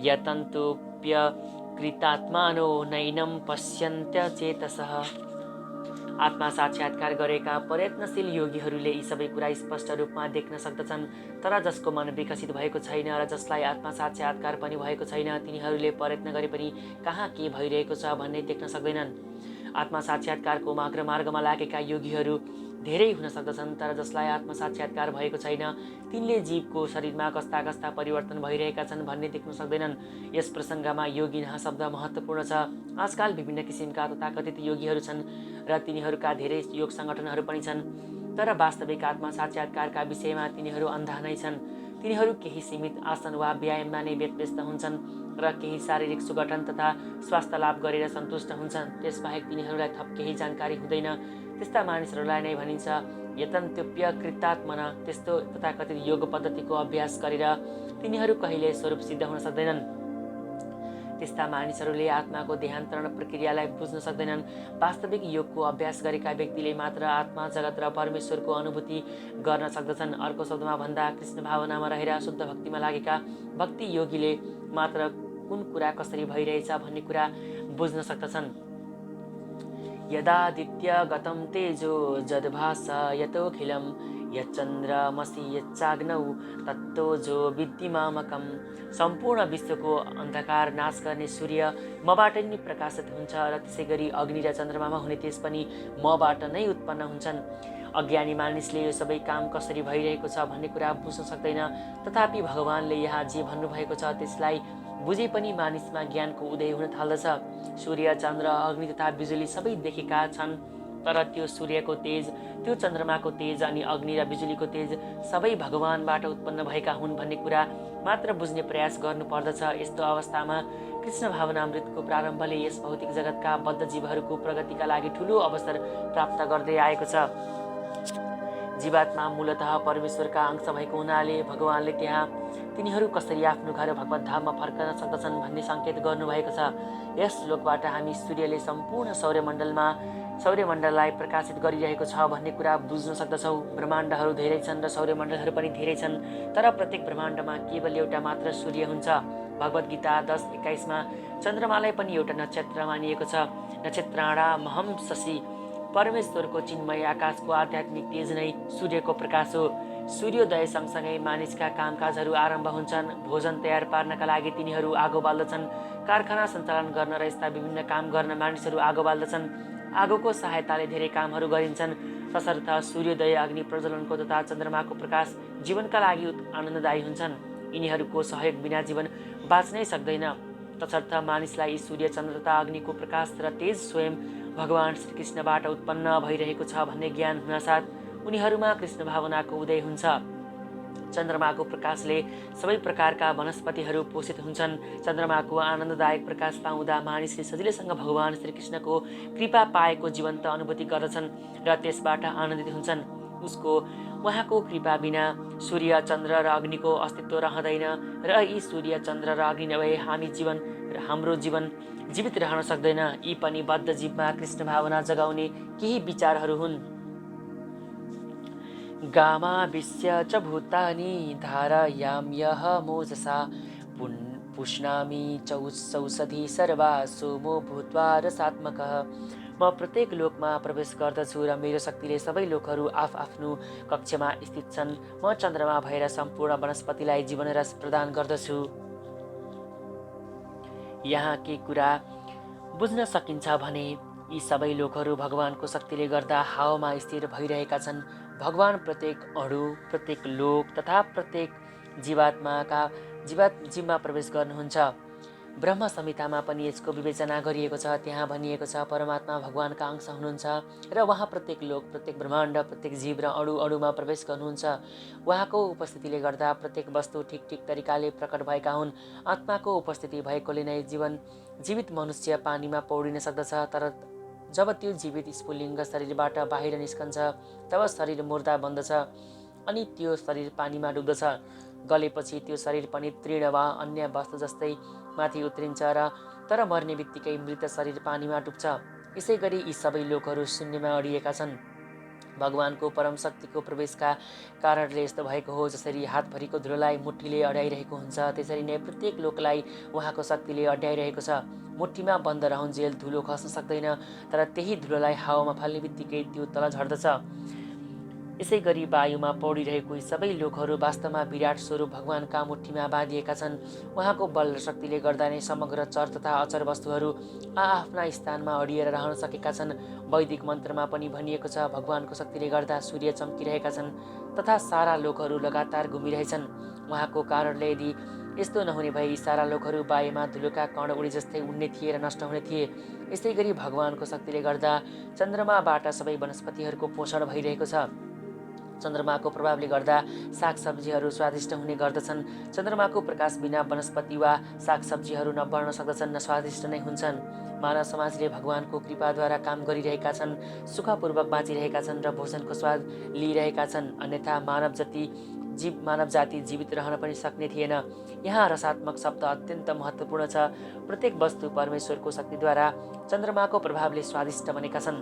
यतन्तोऽप्यकृतात्मानो नैनं पश्यन्त्यचेतसः। आत्मा साक्षात्कार गरेका प्रयत्नशील योगीहरूले यी सबै कुरा स्पष्ट रूपमा देख्न सक्दछन्, तर जसको मन विकसित भएको छैन र जसलाई आत्मा साक्षात्कार पनि भएको छैन तिनीहरूले प्रयत्न गरे पनि कहाँ के भइरहेको छ भन्ने देख्न सक्दैनन्। आत्मा साक्षात्कारको मार्गमा लागेका योगीहरू धेरै हुन सक्दछन्, तर जसलाई आत्मा साक्षात्कार भएको छैन तिनले जीवको शरीरमा कस्ता कस्ता परिवर्तन भइरहेका छन् भन्ने देख्न सक्दैनन्। यस प्रसङ्गमा योगिनः शब्द महत्त्वपूर्ण छ। आजकाल विभिन्न किसिमका तथाकथित योगीहरू छन् र तिनीहरूका धेरै योग सङ्गठनहरू पनि छन्, तर वास्तविक आत्मा साक्षात्कारका विषयमा तिनीहरू अन्धा नै छन्। तिनीहरू केही सीमित आसन वा व्यायाममा नै व्यस्त हुन्छन् र केही शारीरिक सुगठन तथा स्वास्थ्य लाभ गरेर सन्तुष्ट हुन्छन्। त्यसबाहेक तिनीहरूलाई थप केही जानकारी हुँदैन। त्यस्ता मानिसहरूलाई नै भनिन्छ यतन्त्योऽप्यकृतात्मना। त्यस्तो तथाकथित योग पद्धतिको अभ्यास गरेर तिनीहरू कहिले स्वरूप सिद्ध हुन सक्दैनन्। त्यस्ता मानिसहरूले आत्माको देहान्तरण प्रक्रियालाई बुझ्न सक्दैनन्। वास्तविक योगको अभ्यास गरेका व्यक्तिले मात्र आत्मा जगत र परमेश्वरको अनुभूति गर्न सक्दछन्। अर्को शब्दमा भन्दा कृष्ण भावनामा रहेर शुद्ध भक्तिमा लागेका भक्ति योगीले मात्र कुन कुरा कसरी भइरहेछ भन्ने कुरा बुझ्न सक्दछन्। यदादित्य गतं तेजो जद्भासा यतोऽखिलं यच्चन्द्रमसि यच्चाग्नौ तत्तेजो विद्धिमामकम्। सम्पूर्ण विश्वको अन्धकार नाश गर्ने सूर्य मबाट नै प्रकाशित हुन्छ र त्यसै गरी अग्नि र चन्द्रमामा हुने तेज पनि मबाट नै उत्पन्न हुन्छन्। अज्ञानी मानिसले यो सबै काम कसरी भइरहेको छ भन्ने कुरा बुझ्न सक्दैन। तथापि भगवानले यहाँ जे भन्नुभएको छ त्यसलाई बुझे पनि मानिसमा ज्ञानको उदय हुन थाल्दछ। सूर्य चन्द्र अग्नि तथा बिजुली सबै देखेका छन्, तर त्यो सूर्यको तेज, त्यो चन्द्रमाको तेज अनि अग्नि र बिजुलीको तेज सबै भगवानबाट उत्पन्न भएका हुन् भन्ने कुरा मात्र बुझ्ने प्रयास गर्नुपर्दछ। यस्तो अवस्थामा कृष्ण भावनामृतको प्रारम्भले यस भौतिक जगतका बद्ध जीवहरूको प्रगतिका लागि ठूलो अवसर प्राप्त गर्दै आएको छ। जीवात्मा मूलतः परमेश्वरका अंश भएको हुनाले भगवानले त्यहाँ तिनीहरू कसरी आफ्नो घर भगवत धाममा फर्कन सक्दछन् भन्ने सङ्केत गर्नुभएको छ। यस श्लोकबाट हामी सूर्यले सम्पूर्ण सौर्यमण्डललाई प्रकाशित गरिरहेको छ भन्ने कुरा बुझ्न सक्दछौँ। ब्रह्माण्डहरू धेरै छन् र सौर्यमण्डलहरू पनि धेरै छन्, तर प्रत्येक ब्रह्माण्डमा केवल एउटा मात्र सूर्य हुन्छ। भगवत गीता 10:21मा चन्द्रमालाई पनि एउटा नक्षत्र मानिएको छ। नक्षत्राणा महं शशि। परमेश्वरको चिन्मय आकाशको आध्यात्मिक तेज नै सूर्यको प्रकाश हो। सूर्योदय सँगसँगै मानिसका कामकाजहरू आरम्भ हुन्छन्। भोजन तयार पार्नका लागि तिनीहरू आगो बाल्दछन्। कारखाना सञ्चालन गर्न र यस्ता विभिन्न काम गर्न मानिसहरू आगो बाल्दछन्। आगोको सहायताले धेरै कामहरू गरिन्छन्। तसर्थ सूर्योदय, अग्नि प्रज्वलनको तथा चन्द्रमाको प्रकाश जीवनका लागि आनन्ददायी हुन्छन्। यिनीहरूको सहयोग बिना जीवन बाँच्नै सक्दैन। तसर्थ मानिसलाई सूर्य, चन्द्र तथा अग्निको प्रकाश र तेज स्वयं भगवान श्रीकृष्णबाट उत्पन्न भइरहेको छ भन्ने ज्ञान हुनासाथ उनीहरूमा कृष्ण भावनाको उदय हुन्छ। चन्द्रमाको प्रकाशले सबै प्रकारका वनस्पतिहरू पोषित हुन्छन्। चन्द्रमाको आनन्ददायक प्रकाश पाउँदा मानिसले सजिलैसँग भगवान श्रीकृष्णको कृपा पाएको जीवन्त अनुभूति गर्दछन् र त्यसबाट आनन्दित हुन्छन्। उहाँको कृपा बिना सूर्य, चन्द्र र अग्निको अस्तित्व रहँदैन र यी सूर्य, चन्द्र र अग्नि नभए हाम्रो जीवन जीवित रहन सक्दैन। यी पनि बद्ध जीवमा कृष्ण भावना जगाउने केही विचारहरू हुन्। गामाविश्य च भूतानि धारयाम यः मोजसा पुष्णामि चौषधि सर्वा सोमो भूत्वा रसात्मकः। म प्रत्येक लोकमा प्रवेश गर्दछु र मेरो शक्तिले सबै लोकहरू आफ्नो कक्षमा स्थित छन्। म चन्द्रमा भएर सम्पूर्ण वनस्पतिलाई जीवन रस प्रदान गर्दछु। यहाँ के कुरा बुझ्न सकिन्छ भने यी सबै लोकहरू भगवानको शक्तिले गर्दा हावामा स्थिर भइरहेका छन्। भगवान प्रत्येक अणु, प्रत्येक लोक तथा प्रत्येक जीवमा प्रवेश गर्नुहुन्छ। ब्रह्म संहितामा पनि यसको विवेचना गरिएको छ। त्यहाँ भनिएको छ परमात्मा भगवानका अंश हुनुहुन्छ र उहाँ प्रत्येक लोक, प्रत्येक ब्रह्माण्ड, प्रत्येक जीव र अणुमा प्रवेश गर्नुहुन्छ। उहाँको उपस्थितिले गर्दा प्रत्येक वस्तु ठिक ठिक तरिकाले प्रकट भएका हुन्। आत्माको उपस्थिति भएकोले नै जीवित मनुष्य पानीमा पौडिन सक्दछ। तर जब त्यो जीवित स्फुलिङ्ग शरीरबाट बाहिर निस्कन्छ तब शरीर मुर्दा बन्दछ अनि त्यो शरीर पानीमा डुब्दछ। गलेपछि त्यो शरीर पनि तृण वा अन्य वस्तु जस्तै माथि उत्रिन्छ तर मर्ने बित्तिकै मृत शरीर पानीमा डुब्छ। यसै गरी यी सबै लोकहरू शून्यमा अडिएका छन्। भगवानको परम शक्तिको प्रवेशका कारणले यस्तो भएको हो। जसरी हातभरिको धुलोलाई मुठीले अड्याइरहेको हुन्छ त्यसरी नै प्रत्येक लोकलाई उहाँको शक्तिले अड्याइरहेको छ। मुठीमा बन्द रहन्जेल धुलो खस्न सक्दैन, तर त्यही धुलोलाई हावामा फाल्ने बित्तिकै त्यो तल झर्दछ। यसै गरी वायुमा पौडिरहेको यी सबै लोकहरू वास्तवमा विराट स्वरूप भगवानका मुठीमा बाँधिएका छन्। उहाँको बल र शक्तिले गर्दा नै समग्र चर तथा अचर वस्तुहरू आफ्ना स्थानमा अडिएर रहन सकेका छन्। वैदिक मन्त्रमा पनि भनिएको छ भगवानको शक्तिले गर्दा सूर्य चम्किरहेका छन् तथा सारा लोकहरू लगातार घुमिरहेछन्। उहाँको कारणले यदि यस्तो नहुने भए यी सारा लोकहरू वायुमा धुलोका कण उडे जस्तै उड्ने थिए र नष्ट हुने थिए। यसै गरी भगवानको शक्तिले गर्दा चन्द्रमाबाट सबै वनस्पतिहरूको पोषण भइरहेको छ। चन्द्रमाको प्रभावले गर्दा सागसब्जीहरू स्वादिष्ट हुने गर्दछन्। चन्द्रमाको प्रकाश बिना वनस्पति वा सागसब्जीहरू न बढ्न सक्दछन् न स्वादिष्ट नै हुन्छन्। मानव समाजले भगवानको कृपाद्वारा काम गरिरहेका छन्, सुखपूर्वक बाँचिरहेका छन् र भोजनको स्वाद लिइरहेका छन्। अन्यथा मानव जाति जीवित रहन पनि सक्ने थिएन। यहाँ रसात्मक शब्द अत्यन्त महत्त्वपूर्ण छ। प्रत्येक वस्तु परमेश्वरको शक्तिद्वारा चन्द्रमाको प्रभावले स्वादिष्ट बनेका छन्।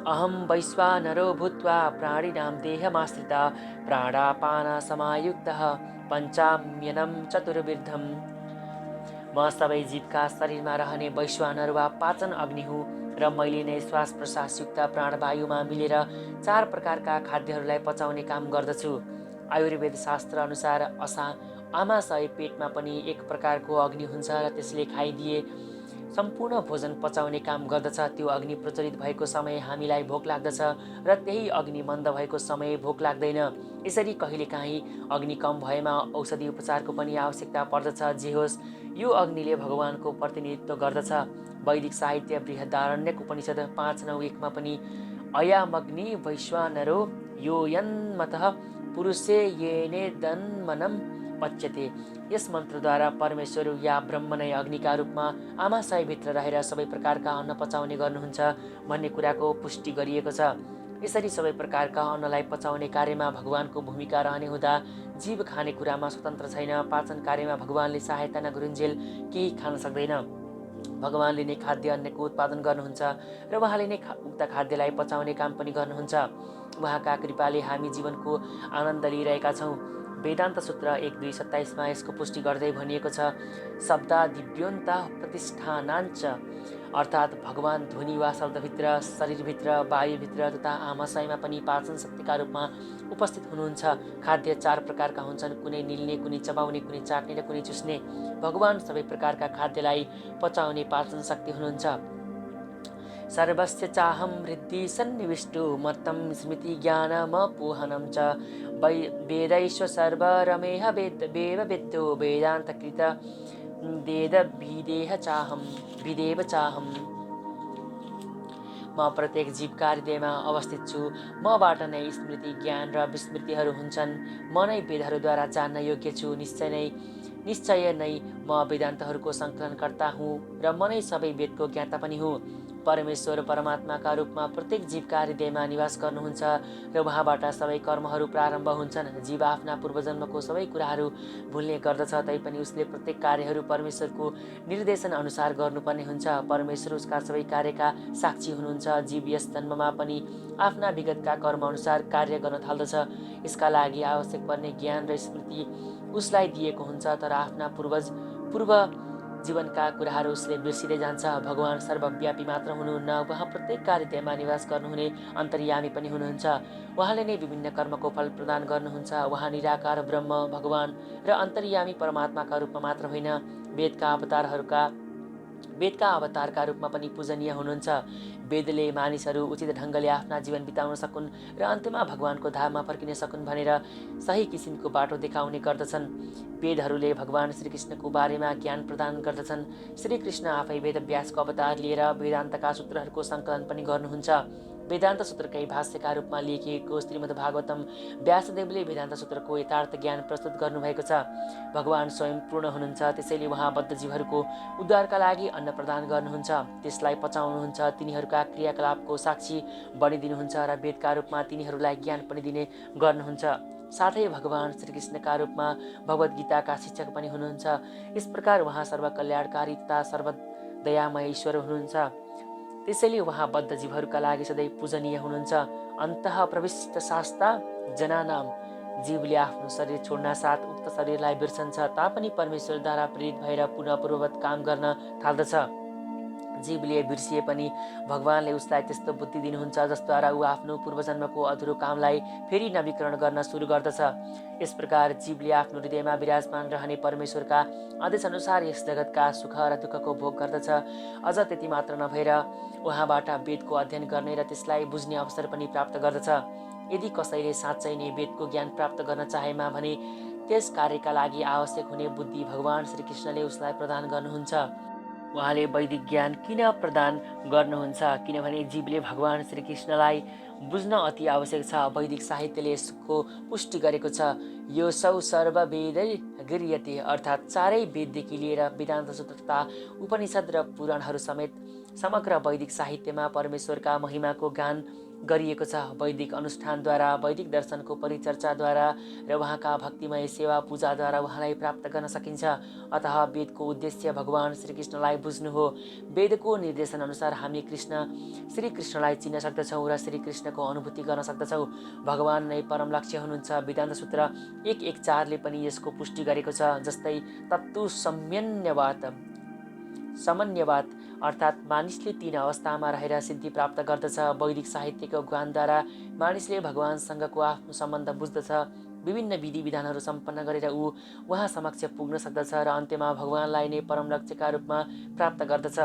अहम वैश्वानरो भूत्वा प्राणिनां देहमाश्रिता प्राणापान समायुक्तः पञ्चाम्यनं चतुर्विधम्। म सबै जीवका शरीरमा रहने वैश्वानर वा पाचन अग्नि हुँ र मैले नै श्वास प्रश्वासयुक्त प्राणवायुमा मिलेर 4 प्रकारका खाद्यहरूलाई पचाउने काम गर्दछु। आयुर्वेद शास्त्र अनुसार आमाशय पेटमा पनि एक प्रकारको अग्नि हुन्छ र त्यसले खाइदिए सम्पूर्ण भोजन पचाउने काम गर्दछ। त्यो अग्नि प्रज्वलित भएको समय हामीलाई भोक लाग्दछ र त्यही अग्नि मन्द भएको समय भोक लाग्दैन। यसरी कहिलेकाहीँ अग्नि कम भएमा औषधि उपचारको पनि आवश्यकता पर्दछ। जे होस्, यो अग्निले भगवानको प्रतिनिधित्व गर्दछ। वैदिक साहित्य बृहदारण्यक उपनिषद 5:9-1 मा पनि अयमग्नि वैश्वानरो योऽयन्मतः पुरुषे येनेदन्मनं पच्यते। यस मन्त्रद्वारा परमेश्वर या ब्रह्म नै अग्निका रूपमा आमाशयभित्र रहेर सबै प्रकारका अन्न पचाउने गर्नुहुन्छ भन्ने कुराको पुष्टि गरिएको छ। यसरी सबै प्रकारका अन्नलाई पचाउने कार्यमा भगवानको भूमिका रहने हुँदा जीव खाने कुरामा स्वतन्त्र छैन। पाचन कार्यमा भगवानले सहायता नगरुन्जेल केही खान सक्दैन। भगवानले नै खाद्य अन्नको उत्पादन गर्नुहुन्छ र उहाँले नै उक्त खाद्यलाई पचाउने काम पनि गर्नुहुन्छ। उहाँका कृपाले हामी जीवनको आनन्द लिइरहेका छौँ। वेदान्त सूत्र 1:2:27 मा यसको पुष्टि गर्दै भनिएको छ शब्दादिभ्योऽन्त प्रतिष्ठानाञ्च, अर्थात् भगवान ध्वनि वा शब्दभित्र, शरीरभित्र, वायुभित्र तथा आमाशयमा पनि पाचन शक्तिका रूपमा उपस्थित हुनुहुन्छ। खाद्य 4 प्रकारका हुन्छन्, कुनै निल्ने, कुनै चबाउने, कुनै चाट्ने र कुनै चुस्ने। भगवान सबै प्रकारका खाद्यलाई पचाउने पाचन शक्ति हुनुहुन्छ। सर्वस्य चाहं हृदि सन्निविष्टो मत्तं स्मृति ज्ञानमपोहनं च वेदैश्व सर्वरमेह वेदवेद्यो वेदान्तकृत विदेव चाहम्। म प्रत्येक जीवका हृदयमा अवस्थित छु। मबाट नै स्मृति, ज्ञान र विस्मृतिहरू हुन्छन्। म नै वेदहरूद्वारा जान्न योग्य छु। निश्चय नै निश्चय नै म वेदान्तहरूको सङ्कलनकर्ता हुँ र म नै सबै वेदको ज्ञाता पनि हुँ। परमेश्वर परमात्माका रूपमा प्रत्येक जीवका हृदयमा निवास गर्नुहुन्छ र उहाँबाट सबै कर्महरू प्रारम्भ हुन्छन्। जीव आफ्ना पूर्वजन्मको सबै कुराहरू भुल्ने गर्दछ, तैपनि उसले प्रत्येक कार्यहरू परमेश्वरको निर्देशन अनुसार गर्नुपर्ने हुन्छ। परमेश्वर उसका सबै कार्यका साक्षी हुनुहुन्छ। जीव यस जन्ममा पनि आफ्ना विगतका कर्म अनुसार कार्य गर्न थाल्दछ। यसका लागि आवश्यक पर्ने ज्ञान र स्मृति उसलाई दिएको हुन्छ, तर आफ्ना पूर्व जीवनका कुराहरू उसले बिर्सिँदै जान्छ। भगवान सर्वव्यापी मात्र हुनुहुन्न, उहाँ प्रत्येकका हृदयमा निवास गर्नुहुने अन्तर्यामी पनि हुनुहुन्छ। उहाँले नै विभिन्न कर्मको फल प्रदान गर्नुहुन्छ। उहाँ निराकार ब्रह्म भगवान र अन्तर्यामी परमात्माका रूपमा मात्र होइन, वेदका अवतारका रूपमा पनि पूजनीय हुनुहुन्छ। वेदले मानिसहरू उचित ढङ्गले आफ्ना जीवन बिताउन सकुन् र अन्त्यमा भगवानको धाममा फर्किन सकुन् भनेर सही किसिमको बाटो देखाउने गर्दछन्। वेदहरूले भगवान श्रीकृष्णको बारेमा ज्ञान प्रदान गर्दछन्। श्रीकृष्ण आफै वेदव्यासको अवतार लिएर वेदान्तका सूत्रहरूको सङ्कलन पनि गर्नुहुन्छ। वेदान्त सूत्रकै भाष्यका रूपमा लेखिएको श्रीमद् भागवतम व्यासदेवले वेदान्त सूत्रको यथार्थ ज्ञान प्रस्तुत गर्नुभएको छ। भगवान स्वयं पूर्ण हुनुहुन्छ, त्यसैले उहाँ बद्ध जीवहरूको उद्धारका लागि अन्न प्रदान गर्नुहुन्छ, त्यसलाई पचाउनुहुन्छ, तिनीहरूका क्रियाकलापको साक्षी बनिदिनुहुन्छ र वेदका रूपमा तिनीहरूलाई ज्ञान पनि दिने गर्नुहुन्छ। साथै भगवान श्रीकृष्णका रूपमा भगवद् गीताका शिक्षक पनि हुनुहुन्छ। यस प्रकार उहाँ सर्वकल्याणकारी तथा सर्वदयामय ईश्वर हुनुहुन्छ। त्यसैले उहाँ बद्ध जीवहरूका लागि सधैँ पूजनीय हुनुहुन्छ। अन्तः प्रविष्ट शास्ता जनानाम, जीवले आफ्नो शरीर छोड्न साथ उक्त शरीरलाई बिर्सन्छ तापनि परमेश्वरद्वारा प्रेरित भएर पुनः पूर्ववत काम गर्न थाल्दछ। जीवले बिर्सिए पनि भगवानले उसलाई त्यस्तो बुद्धि दिनुहुन्छ जसद्वारा ऊ आफ्नो पूर्वजन्मको अधुरो कामलाई फेरि नवीकरण गर्न सुरु गर्दछ। यस प्रकार जीवले आफ्नो हृदयमा विराजमान रहने परमेश्वरका आदेशअनुसार यस जगतका सुख र दुःखको भोग गर्दछ। अझ त्यति मात्र नभएर उहाँबाट वेदको अध्ययन गर्ने र त्यसलाई बुझ्ने अवसर पनि प्राप्त गर्दछ। यदि कसैले साँच्चै नै वेदको ज्ञान प्राप्त गर्न चाहेमा भने त्यस कार्यका लागि आवश्यक हुने बुद्धि भगवान श्रीकृष्णले उसलाई प्रदान गर्नुहुन्छ। उहाँले वैदिक ज्ञान किन प्रदान गर्नुहुन्छ? किनभने जीवले भगवान श्रीकृष्णलाई बुझ्न अति आवश्यक छ। वैदिक साहित्यले यसको पुष्टि गरेको छ। यो सौ सर्ववेदै गृह्यते, अर्थात् चारै वेददेखि लिएर वेदान्त सूत्र तथा उपनिषद र पुराणहरू समेत समग्र वैदिक साहित्यमा परमेश्वरका महिमाको गान गरिएको छ। वैदिक अनुष्ठानद्वारा, वैदिक दर्शनको परिचर्चाद्वारा र उहाँका भक्तिमय सेवा पूजाद्वारा उहाँलाई प्राप्त गर्न सकिन्छ। अतः वेदको उद्देश्य भगवान श्रीकृष्णलाई बुझ्नु हो। वेदको निर्देशन अनुसार हामी श्रीकृष्णलाई चिन्न सक्दछौँ र श्रीकृष्णको अनुभूति गर्न सक्दछौँ। भगवान नै परम लक्ष्य हुनुहुन्छ। वेदान्त सूत्र 1:1:4ले पनि यसको पुष्टि गरेको छ। जस्तै तत्तु समन्वयवाद, अर्थात् मानिसले 3 अवस्थामा रहेर सिद्धि प्राप्त गर्दछ। वैदिक साहित्यको ज्ञानद्वारा मानिसले भगवानसँगको आफ्नो सम्बन्ध बुझ्दछ। विभिन्न विधि विधानहरू सम्पन्न गरेर उहाँ समक्ष पुग्न सक्दछ र अन्त्यमा भगवानलाई नै परम लक्ष्यका रूपमा प्राप्त गर्दछ।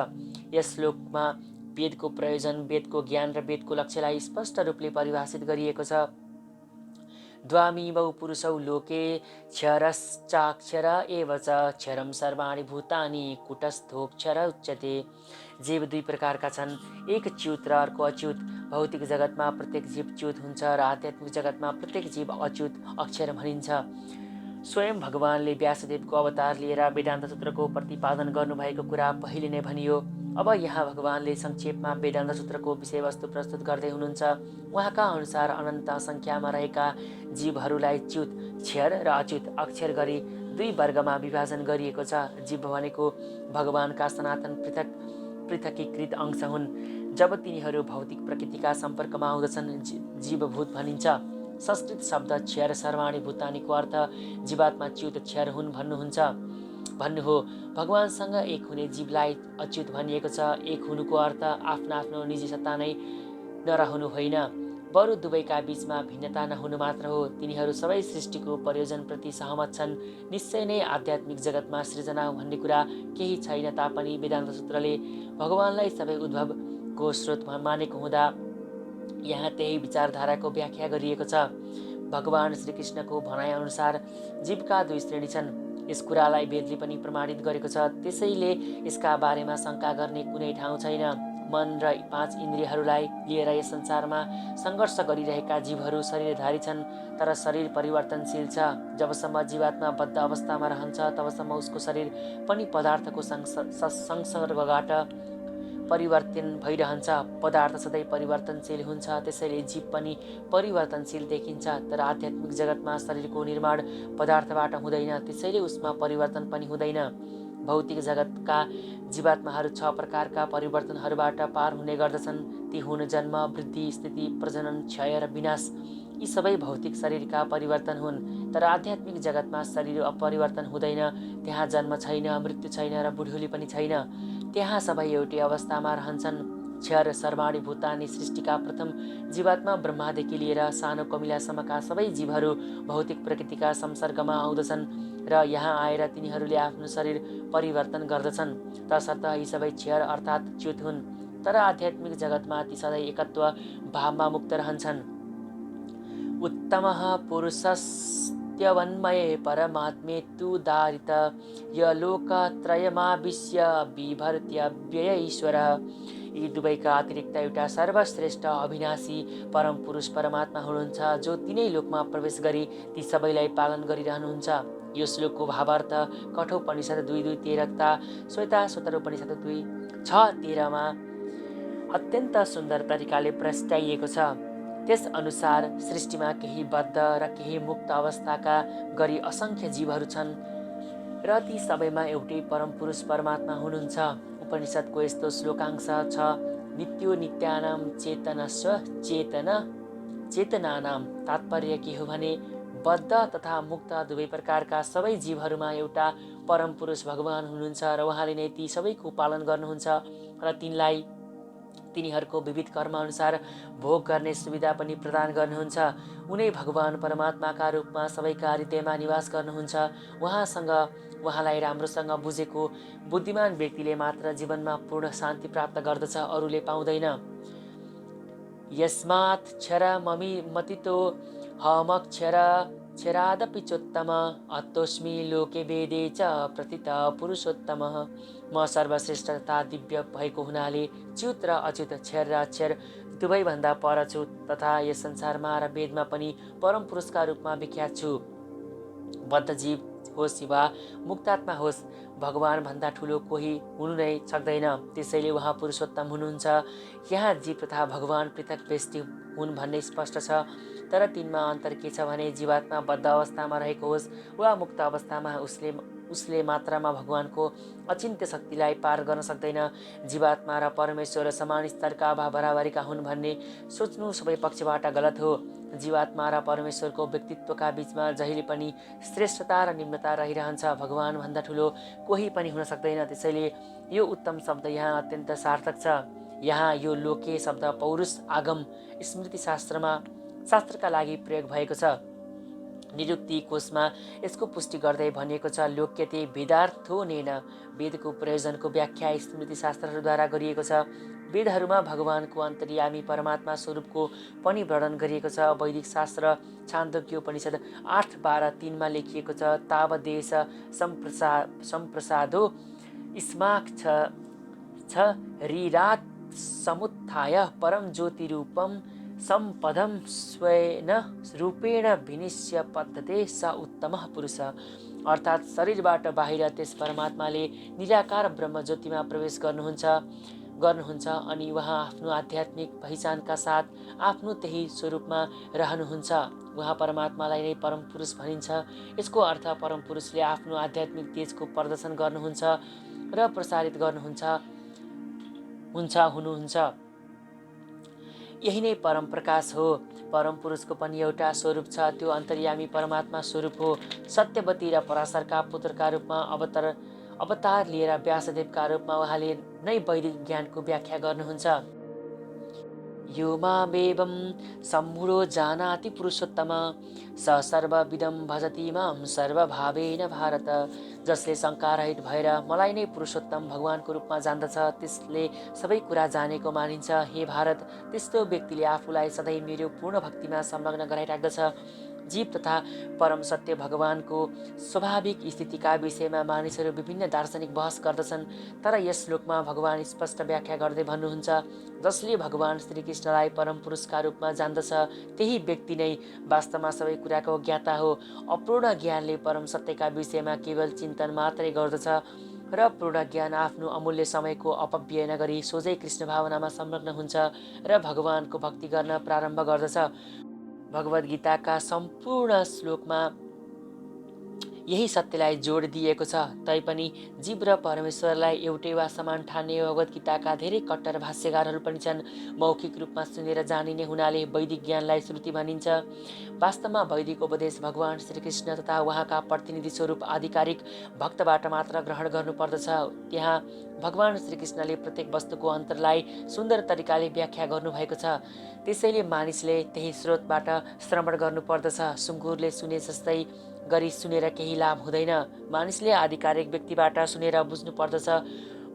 यस श्लोकमा वेदको प्रयोजन, वेदको ज्ञान र वेदको लक्ष्यलाई स्पष्ट रूपले परिभाषित गरिएको छ। द्वामीमौ पुरुषौ लोके क्षरश्चाक्षर एव च क्षरम सर्वाणि भूतानि कुटस्थोक्षर उच्यते। जीव 2 प्रकारका छन्, एक च्युत र अर्को अच्युत। भौतिक जगतमा प्रत्येक जीव च्युत हुन्छ र आध्यात्मिक जगतमा प्रत्येक जीव अच्युत अक्षर भनिन्छ। स्वयं भगवानले व्यासदेवको अवतार लिएर वेदान्त सूत्रको प्रतिपादन गर्नुभएको कुरा पहिले नै भनियो। अब यहाँ भगवानले संक्षेपमा वेदान्त सूत्रको विषयवस्तु प्रस्तुत गर्दै हुनुहुन्छ। उहाँका अनुसार अनन्त सङ्ख्यामा रहेका जीवहरूलाई च्युत, क्षर र अच्युत अक्षर गरी 2 वर्गमा विभाजन गरिएको छ। जीव भनेको भगवानका सनातन पृथकीकृत अंश हुन्। जब तिनीहरू भौतिक प्रकृतिका सम्पर्कमा आउँदछन् जीवभूत भनिन्छ। संस्कृत शब्द क्षर सर्वाणि भूतानिको अर्थ जीवात्मा च्युत क्षर हुन् भन्नु हो। भगवानसँग एक हुने जीवलाई अच्युत भनिएको छ। एक हुनुको अर्थ आफ्नो निजी सत्ता नै नरहनु होइन, बरु दुवैका बीचमा भिन्नता नहुनु मात्र हो। तिनीहरू सबै सृष्टिको प्रयोजनप्रति सहमत छन्। निश्चय नै आध्यात्मिक जगतमा सृजना भन्ने कुरा केही छैन तापनि वेदान्त सूत्रले भगवानलाई सबै उद्भवको स्रोत मानेको हुँदा यहाँ त्यही विचारधाराको व्याख्या गरिएको छ। भगवान श्रीकृष्णको भनाइअनुसार जीवका 2 श्रेणी छन्। यस कुरालाई वेदले पनि प्रमाणित गरेको छ। त्यसैले यसका बारेमा शङ्का गर्ने कुनै ठाउँ छैन। मन र 5 इन्द्रियहरूलाई लिएर यस संसारमा सङ्घर्ष गरिरहेका जीवहरू शरीरधारी छन्, तर शरीर परिवर्तनशील छ। जबसम्म जीवात्मा बद्ध अवस्थामा रहन्छ तबसम्म उसको शरीर पनि पदार्थको संसर्गबाट परिवर्तन भइरहन्छ। पदार्थ सधैँ परिवर्तनशील हुन्छ, त्यसैले जीव पनि परिवर्तनशील देखिन्छ। तर आध्यात्मिक जगतमा शरीरको निर्माण पदार्थबाट हुँदैन, त्यसैले उसमा परिवर्तन पनि हुँदैन। भौतिक जगतका जीवात्माहरू 6 प्रकारका परिवर्तनहरूबाट पार हुने गर्दछन्। ती हुन् जन्म, वृद्धि, स्थिति, प्रजनन, क्षय र विनाश। यी सबै भौतिक शरीरका परिवर्तन हुन्। तर आध्यात्मिक जगतमा शरीर अपरिवर्तन हुँदैन। त्यहाँ जन्म छैन, मृत्यु छैन र बुढ्यौली पनि छैन। त्यहाँ सबै एउटै अवस्थामा रहन्छन्। क्षर सर्वाणी भूतानि सृष्टिका प्रथम जीवात्मा ब्रह्मादेखि लिएर सानो कमिलासम्मका सबै जीवहरू भौतिक प्रकृतिका संसर्गमा आउँदछन् र यहाँ आएर तिनीहरूले आफ्नो शरीर परिवर्तन गर्दछन्। तसर्थ यी सबै क्षर अर्थात् च्युत हुन्। तर आध्यात्मिक जगतमा ती सधैँ एकत्व भावमा मुक्त रहन्छन्। उत्तमः पुरुषस्त्यवन्मये परमात्मेत्युदारित य लोकत्रयमाविश्य बिभर्त्यव्यय ईश्वरः। यी दुवैका अतिरिक्त एउटा सर्वश्रेष्ठ अविनाशी परम पुरुष परमात्मा हुनुहुन्छ, जो तिनै लोकमा प्रवेश गरी ती सबैलाई पालन गरिरहनुहुन्छ। यो श्लोकको भावार्थ कठोपनिषद 2:2-13 तथा श्वेताश्वतरोपनिषद 2:6-13मा अत्यन्त सुन्दर तरिकाले प्रस्ट्याइएको छ। त्यस अनुसार सृष्टिमा केही बद्ध र केही मुक्त अवस्थाका गरी असङ्ख्य जीवहरू छन् र ती सबैमा एउटै परम पुरुष परमात्मा हुनुहुन्छ। उपनिषदको यस्तो श्लोकांश छ, नित्यो नित्यानां चेतनस्व चेतनानां। तात्पर्य के हो भने बद्ध तथा मुक्त दुवै प्रकारका सबै जीवहरूमा एउटा परम पुरुष भगवान हुनुहुन्छ र उहाँले नै ती सबैको पालन गर्नुहुन्छ र तिनीहरूको विविध कर्मअनुसार भोग गर्ने सुविधा पनि प्रदान गर्नुहुन्छ। उनै भगवान परमात्माका रूपमा सबैका हृदयमा निवास गर्नुहुन्छ। उहाँलाई राम्रोसँग बुझेको बुद्धिमान व्यक्तिले मात्र जीवनमा पूर्ण शान्ति प्राप्त गर्दछ, अरूले पाउँदैन। यस्मात् क्षरमतितो क्षरादपि चोत्तम अतोऽस्मि लोके वेदे च प्रतित पुरुषोत्तमः। म सर्वश्रेष्ठ तथा दिव्य भएको हुनाले च्युत र अच्युत, क्षर र अक्षर दुवैभन्दा पर छु तथा यस संसारमा र वेदमा पनि परम पुरुषका रूपमा विख्यात छु। बद्ध जीव होस् वा मुक्तात्मा होस्, भगवान भन्दा ठुलो कोही हुनु नै सक्दैन। त्यसैले उहाँ पुरुषोत्तम हुनुहुन्छ। यहाँ जीव तथा भगवान पृथक व्यष्टि हुन् भन्ने स्पष्ट छ। तर तिनमा अन्तर के छ भने जीवात्मा बद्ध अवस्थामा रहेको होस् वा मुक्त अवस्थामा, उसले मात्रामा भगवानको अचिन्त्य शक्तिलाई पार गर्न सक्दैन। जीवात्मा र परमेश्वर समान स्तरका वा बराबरीका हुन् भन्ने सोच्नु सबै पक्षबाट गलत हो। जीवात्मा र परमेश्वरको व्यक्तित्वका बीचमा जहिले पनि श्रेष्ठता र निम्नता रहिरहन्छ। भगवान भन्दा ठुलो कोही पनि हुन सक्दैन। त्यसैले यो उत्तम शब्द यहाँ अत्यन्त सार्थक छ। यहाँ यो लोके शब्द पौरुष आगम स्मृति शास्त्रका लागि प्रयोग भएको छ। निरुक्ति कोशमा यसको पुष्टि गर्दै भनिएको छ, लोक्यते वेदार्थोनेन। वेदको प्रयोजनको व्याख्या स्मृति शास्त्रहरूद्वारा गरिएको छ। वेदहरूमा भगवानको अन्तर्यामी परमात्मा स्वरूपको पनि वर्णन गरिएको छ। वैदिक शास्त्र छान्दोग्योपनिषद 8:12-3मा लेखिएको छ, तावदेश सम्प्रसादो स्माक्षरीरात् समुत्थाय परम ज्योतिरूपम सम्पदम स्वेन रूपेण विनिश्य पद्धते स उत्तमः पुरुष। अर्थात् शरीरबाट बाहिर त्यस परमात्माले निराकार ब्रह्म ज्योतिमा प्रवेश गर्नुहुन्छ अनि उहाँ आफ्नो आध्यात्मिक पहिचानका साथ आफ्नो त्यही स्वरूपमा रहनुहुन्छ। उहाँ परमात्मालाई नै परम पुरुष भनिन्छ। यसको अर्थ परम पुरुषले आफ्नो आध्यात्मिक तेजको प्रदर्शन गर्नुहुन्छ र प्रसारित हुनुहुन्छ। यही नै परम प्रकाश हो। परम पुरुषको पनि एउटा स्वरूप छ, त्यो अन्तर्यामी परमात्मा स्वरूप हो। सत्यवती र पराशरका पुत्रका रूपमा अवतार लिएर व्यासदेवका रूपमा उहाँले नै वैदिक ज्ञानको व्याख्या गर्नुहुन्छ। यो मामेवं सम्मूढो जानाति पुरुषोत्तम स सर्वविदं भजति मां सर्वभावेन भारत। जसले शङ्कारहित भएर मलाई नै पुरुषोत्तम भगवानको रूपमा जान्दछ, त्यसले सबै कुरा जानेको मानिन्छ। हे भारत, त्यस्तो व्यक्तिले आफूलाई सधैँ मेरो पूर्ण भक्तिमा संलग्न गराइराख्दछ। जीव तथा परम सत्य भगवानको स्वाभाविक स्थितिका विषयमा मानिसहरू विभिन्न दार्शनिक बहस गर्दछन्। तर यस श्लोकमा भगवान स्पष्ट व्याख्या गर्दै भन्नुहुन्छ, जसले भगवान श्रीकृष्णलाई परम पुरुषका रूपमा जान्दछ त्यही व्यक्ति नै वास्तवमा सबै कुराको ज्ञाता हो। अपूर्ण ज्ञानले परम सत्यका विषयमा केवल चिन्तन मात्रै गर्दछ र पूर्ण ज्ञान आफ्नो अमूल्य समयको अपव्यय नगरी सोझै कृष्ण भावनामा संलग्न हुन्छ र भगवानको भक्ति गर्न प्रारम्भ गर्दछ। भगवद् गीताका सम्पूर्ण श्लोकमा यही सत्यलाई जोड दिएको छ। तैपनि जीव र परमेश्वरलाई एउटै वा समान ठान्ने भगवद् गीताका धेरै कट्टर भाष्यकारहरू पनि छन्। मौखिक रूपमा सुनेर जानिने हुनाले वैदिक ज्ञानलाई श्रुति भनिन्छ। वास्तवमा वैदिक उपदेश भगवान श्रीकृष्ण तथा उहाँका प्रतिनिधि स्वरूप आधिकारिक भक्तबाट मात्र ग्रहण गर्नुपर्दछ। त्यहाँ भगवान श्रीकृष्णले प्रत्येक वस्तुको अन्तरलाई सुन्दर तरिकाले व्याख्या गर्नुभएको छ। त्यसैले मानिसले त्यही स्रोतबाट श्रवण गर्नुपर्दछ। सुँगुरले सुने जस्तै गरी सुनेर केही लाभ हुँदैन। मानिसले आधिकारिक व्यक्तिबाट सुनेर बुझ्नु पर्दछ।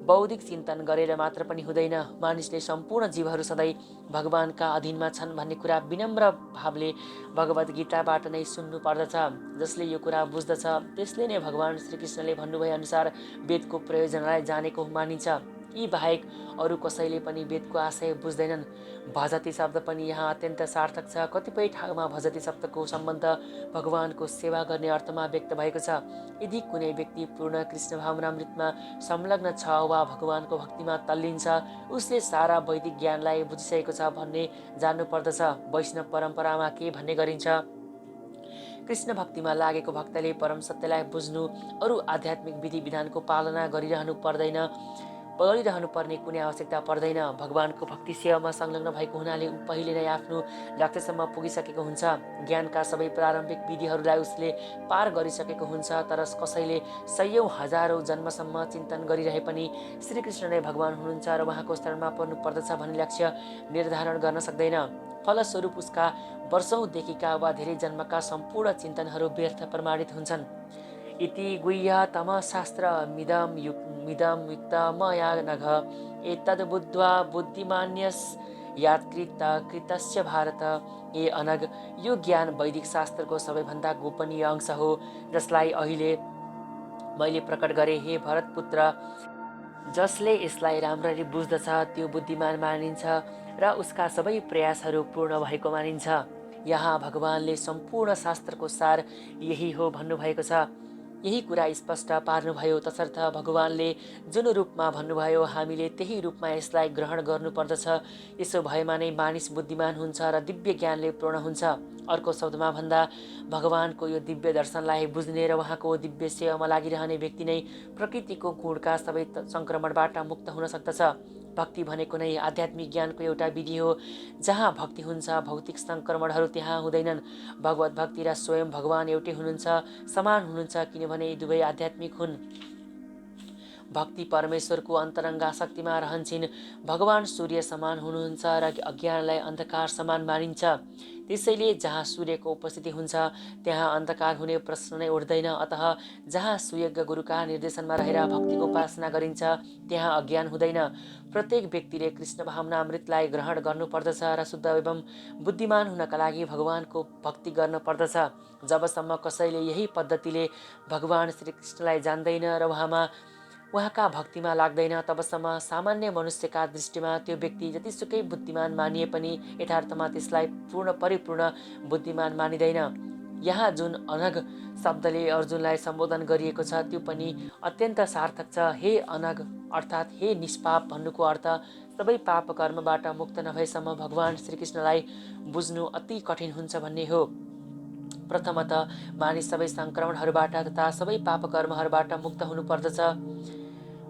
बौद्धिक चिन्तन गरेर मात्र पनि हुँदैन। मानिसले सम्पूर्ण जीवहरू सधैँ भगवानका अधीनमा छन् भन्ने कुरा विनम्र भावले भगवद् गीताबाट नै सुन्नु पर्दछ। जसले यो कुरा बुझ्दछ त्यसले नै भगवान श्रीकृष्णले भन्नुभए अनुसार वेदको प्रयोजनलाई जानेको मानिन्छ। यी बाहेक अरू कसैले पनि वेदको आशय बुझ्दैनन्। भजती शब्द पनि यहाँ अत्यन्त सार्थक छ। कतिपय ठाउँमा भजती शब्दको सम्बन्ध भगवानको सेवा गर्ने अर्थमा व्यक्त भएको छ। यदि कुनै व्यक्ति पूर्ण कृष्ण भावनामृतमा संलग्न छ वा भगवानको भक्तिमा तल्लिन्छ, उसले सारा वैदिक ज्ञानलाई बुझिसकेको छ भन्ने जान्नु पर्दछ। वैष्णव परम्परामा के भन्ने गरिन्छ, कृष्ण भक्तिमा लागेको भक्तले परम सत्यलाई बुझ्नु, अरू आध्यात्मिक विधि विधानको पालना गरिरहनु पर्ने कुनै आवश्यकता पर्दैन। भगवानको भक्ति सेवामा संलग्न भएको हुनाले पहिले नै आफ्नो लक्ष्यसम्म पुगिसकेको हुन्छ। ज्ञानका सबै प्रारम्भिक विधिहरूलाई उसले पार गरिसकेको हुन्छ। तर कसैले सयौं हजारौं जन्मसम्म चिन्तन गरिरहे पनि श्रीकृष्ण नै भगवान हुनुहुन्छ र उहाँको शरणमा पर्नु पर्दछ भन्ने लक्ष्य निर्धारण गर्न सक्दैन। फलस्वरूप उसका वर्षौंदेखिका वा धेरै जन्मका सम्पूर्ण चिन्तनहरू व्यर्थ प्रमाणित हुन्छन्। इति गुह्यतमशास्त्र मिदं युक्तमया नघ एतद्बुद्ध्वा बुद्धिमान्यस् यात्कृतस्य भारत। ए अनग, यो ज्ञान वैदिक शास्त्रको सबैभन्दा गोपनीय अंश हो, जसलाई अहिले मैले प्रकट गरेँ। हे भरतपुत्र, जसले यसलाई राम्ररी बुझ्दछ त्यो बुद्धिमान मानिन्छ र उसका सबै प्रयासहरू पूर्ण भएको मानिन्छ। यहाँ भगवानले सम्पूर्ण शास्त्रको सार यही हो भन्नुभएको छ। यही कुरा स्पष्ट पार्नुभयो। तसर्थ भगवानले जुन रूपमा भन्नुभयो हामीले त्यही रूपमा यसलाई ग्रहण गर्नुपर्दछ। यसो भएमा नै मानिस बुद्धिमान हुन्छ र दिव्य ज्ञानले पूर्ण हुन्छ। अर्को शब्दमा भन्दा भगवानको यो दिव्य दर्शनलाई बुझ्ने र उहाँको दिव्य सेवामा लागिरहने व्यक्ति नै प्रकृतिको गुणका सबै सङ्क्रमणबाट मुक्त हुन सक्दछ। भक्ति भनेको नै आध्यात्मिक ज्ञानको एउटा विधि हो। जहाँ भक्ति हुन्छ भौतिक सङ्क्रमणहरू त्यहाँ हुँदैनन्। भगवत भक्ति र स्वयं भगवान एउटै हुनुहुन्छ, समान हुनुहुन्छ, किनभने यी दुवै आध्यात्मिक हुन्। भक्ति परमेश्वरको अन्तरङ्ग शक्तिमा रहन्छन्। भगवान सूर्य समान हुनुहुन्छ र अज्ञानलाई अन्धकार समान मानिन्छ। त्यसैले जहाँ सूर्यको उपस्थिति हुन्छ त्यहाँ अन्धकार हुने प्रश्न नै उठ्दैन। अतः जहाँ सुयोग्य गुरुका निर्देशनमा रहेर भक्तिको उपासना गरिन्छ त्यहाँ अज्ञान हुँदैन। प्रत्येक व्यक्तिले कृष्ण भावनामृतलाई ग्रहण गर्नुपर्दछ र शुद्ध एवं बुद्धिमान हुनका लागि भगवानको भक्ति गर्न पर्दछ। जबसम्म कसैले यही पद्धतिले भगवान श्रीकृष्णलाई जान्दैन र उहाँका भक्तिमा लाग्दैन, तबसम्म सामान्य मनुष्यका दृष्टिमा त्यो व्यक्ति जतिसुकै बुद्धिमान मानिए पनि यथार्थमा त्यसलाई परिपूर्ण बुद्धिमान मानिँदैन। यहाँ जुन अनग शब्दले अर्जुनलाई सम्बोधन गरिएको छ त्यो पनि अत्यन्त सार्थक छ। हे अनग अर्थात् हे निष्पाप भन्नुको अर्थ सबै पाप कर्मबाट मुक्त नभएसम्म भगवान श्रीकृष्णलाई बुझ्नु अति कठिन हुन्छ भन्ने हो। प्रथमतः मानिस सबै सङ्क्रमणहरूबाट तथा सबै पाप कर्महरूबाट मुक्त हुनुपर्दछ,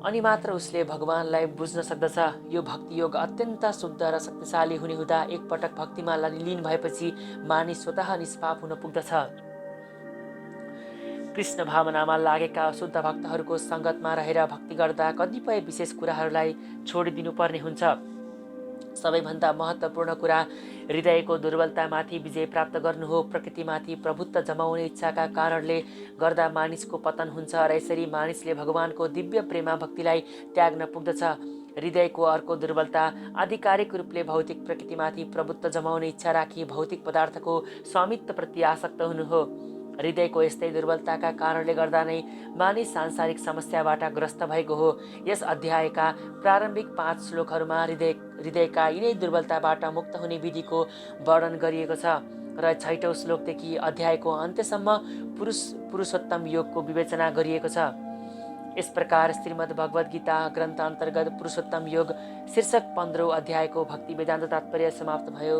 अनि मात्र उसले भगवानलाई बुझ्न सक्दछ। यो भक्ति योग अत्यन्त शुद्ध र शक्तिशाली हुने हुँदा एकपटक भक्तिमा लीन भएपछि मानिस स्वतः निष्पाप हुन पुग्दछ। कृष्ण भावनामा लागेका शुद्ध भक्तहरूको सङ्गतमा रहेर भक्ति गर्दा कतिपय विशेष कुराहरूलाई छोडिदिनुपर्ने हुन्छ। सबैभन्दा महत्त्वपूर्ण कुरा हृदयको दुर्बलतामाथि विजय प्राप्त गर्नु हो। प्रकृतिमाथि प्रभुत्व जमाउने इच्छाका कारणले गर्दा मानिसको पतन हुन्छ र यसरी मानिसले भगवानको दिव्य प्रेमा भक्तिलाई त्याग्न पुग्दछ। हृदयको अर्को दुर्बलता आधिकारिक रूपले भौतिक प्रकृतिमाथि प्रभुत्व जमाउने इच्छा राखी भौतिक पदार्थको स्वामित्वप्रति आसक्त हुनु हो। हृदयको यस्तै दुर्बलताका कारणले गर्दा नै मानिस सांसारिक समस्याबाट ग्रस्त भएको हो। यस अध्यायका प्रारम्भिक 5 श्लोकहरूमा हृदयका यिनै दुर्बलताबाट मुक्त हुने विधिको वर्णन गरिएको छ र 6औं श्लोकदेखि अध्यायको अन्त्यसम्म पुरुषोत्तम योगको विवेचना गरिएको छ। यस प्रकार श्रीमद् भगवद गीता ग्रन्थ अन्तर्गत पुरुषोत्तम योग शीर्षक 15औं अध्यायको भक्ति वेदान्त तात्पर्य समाप्त भयो।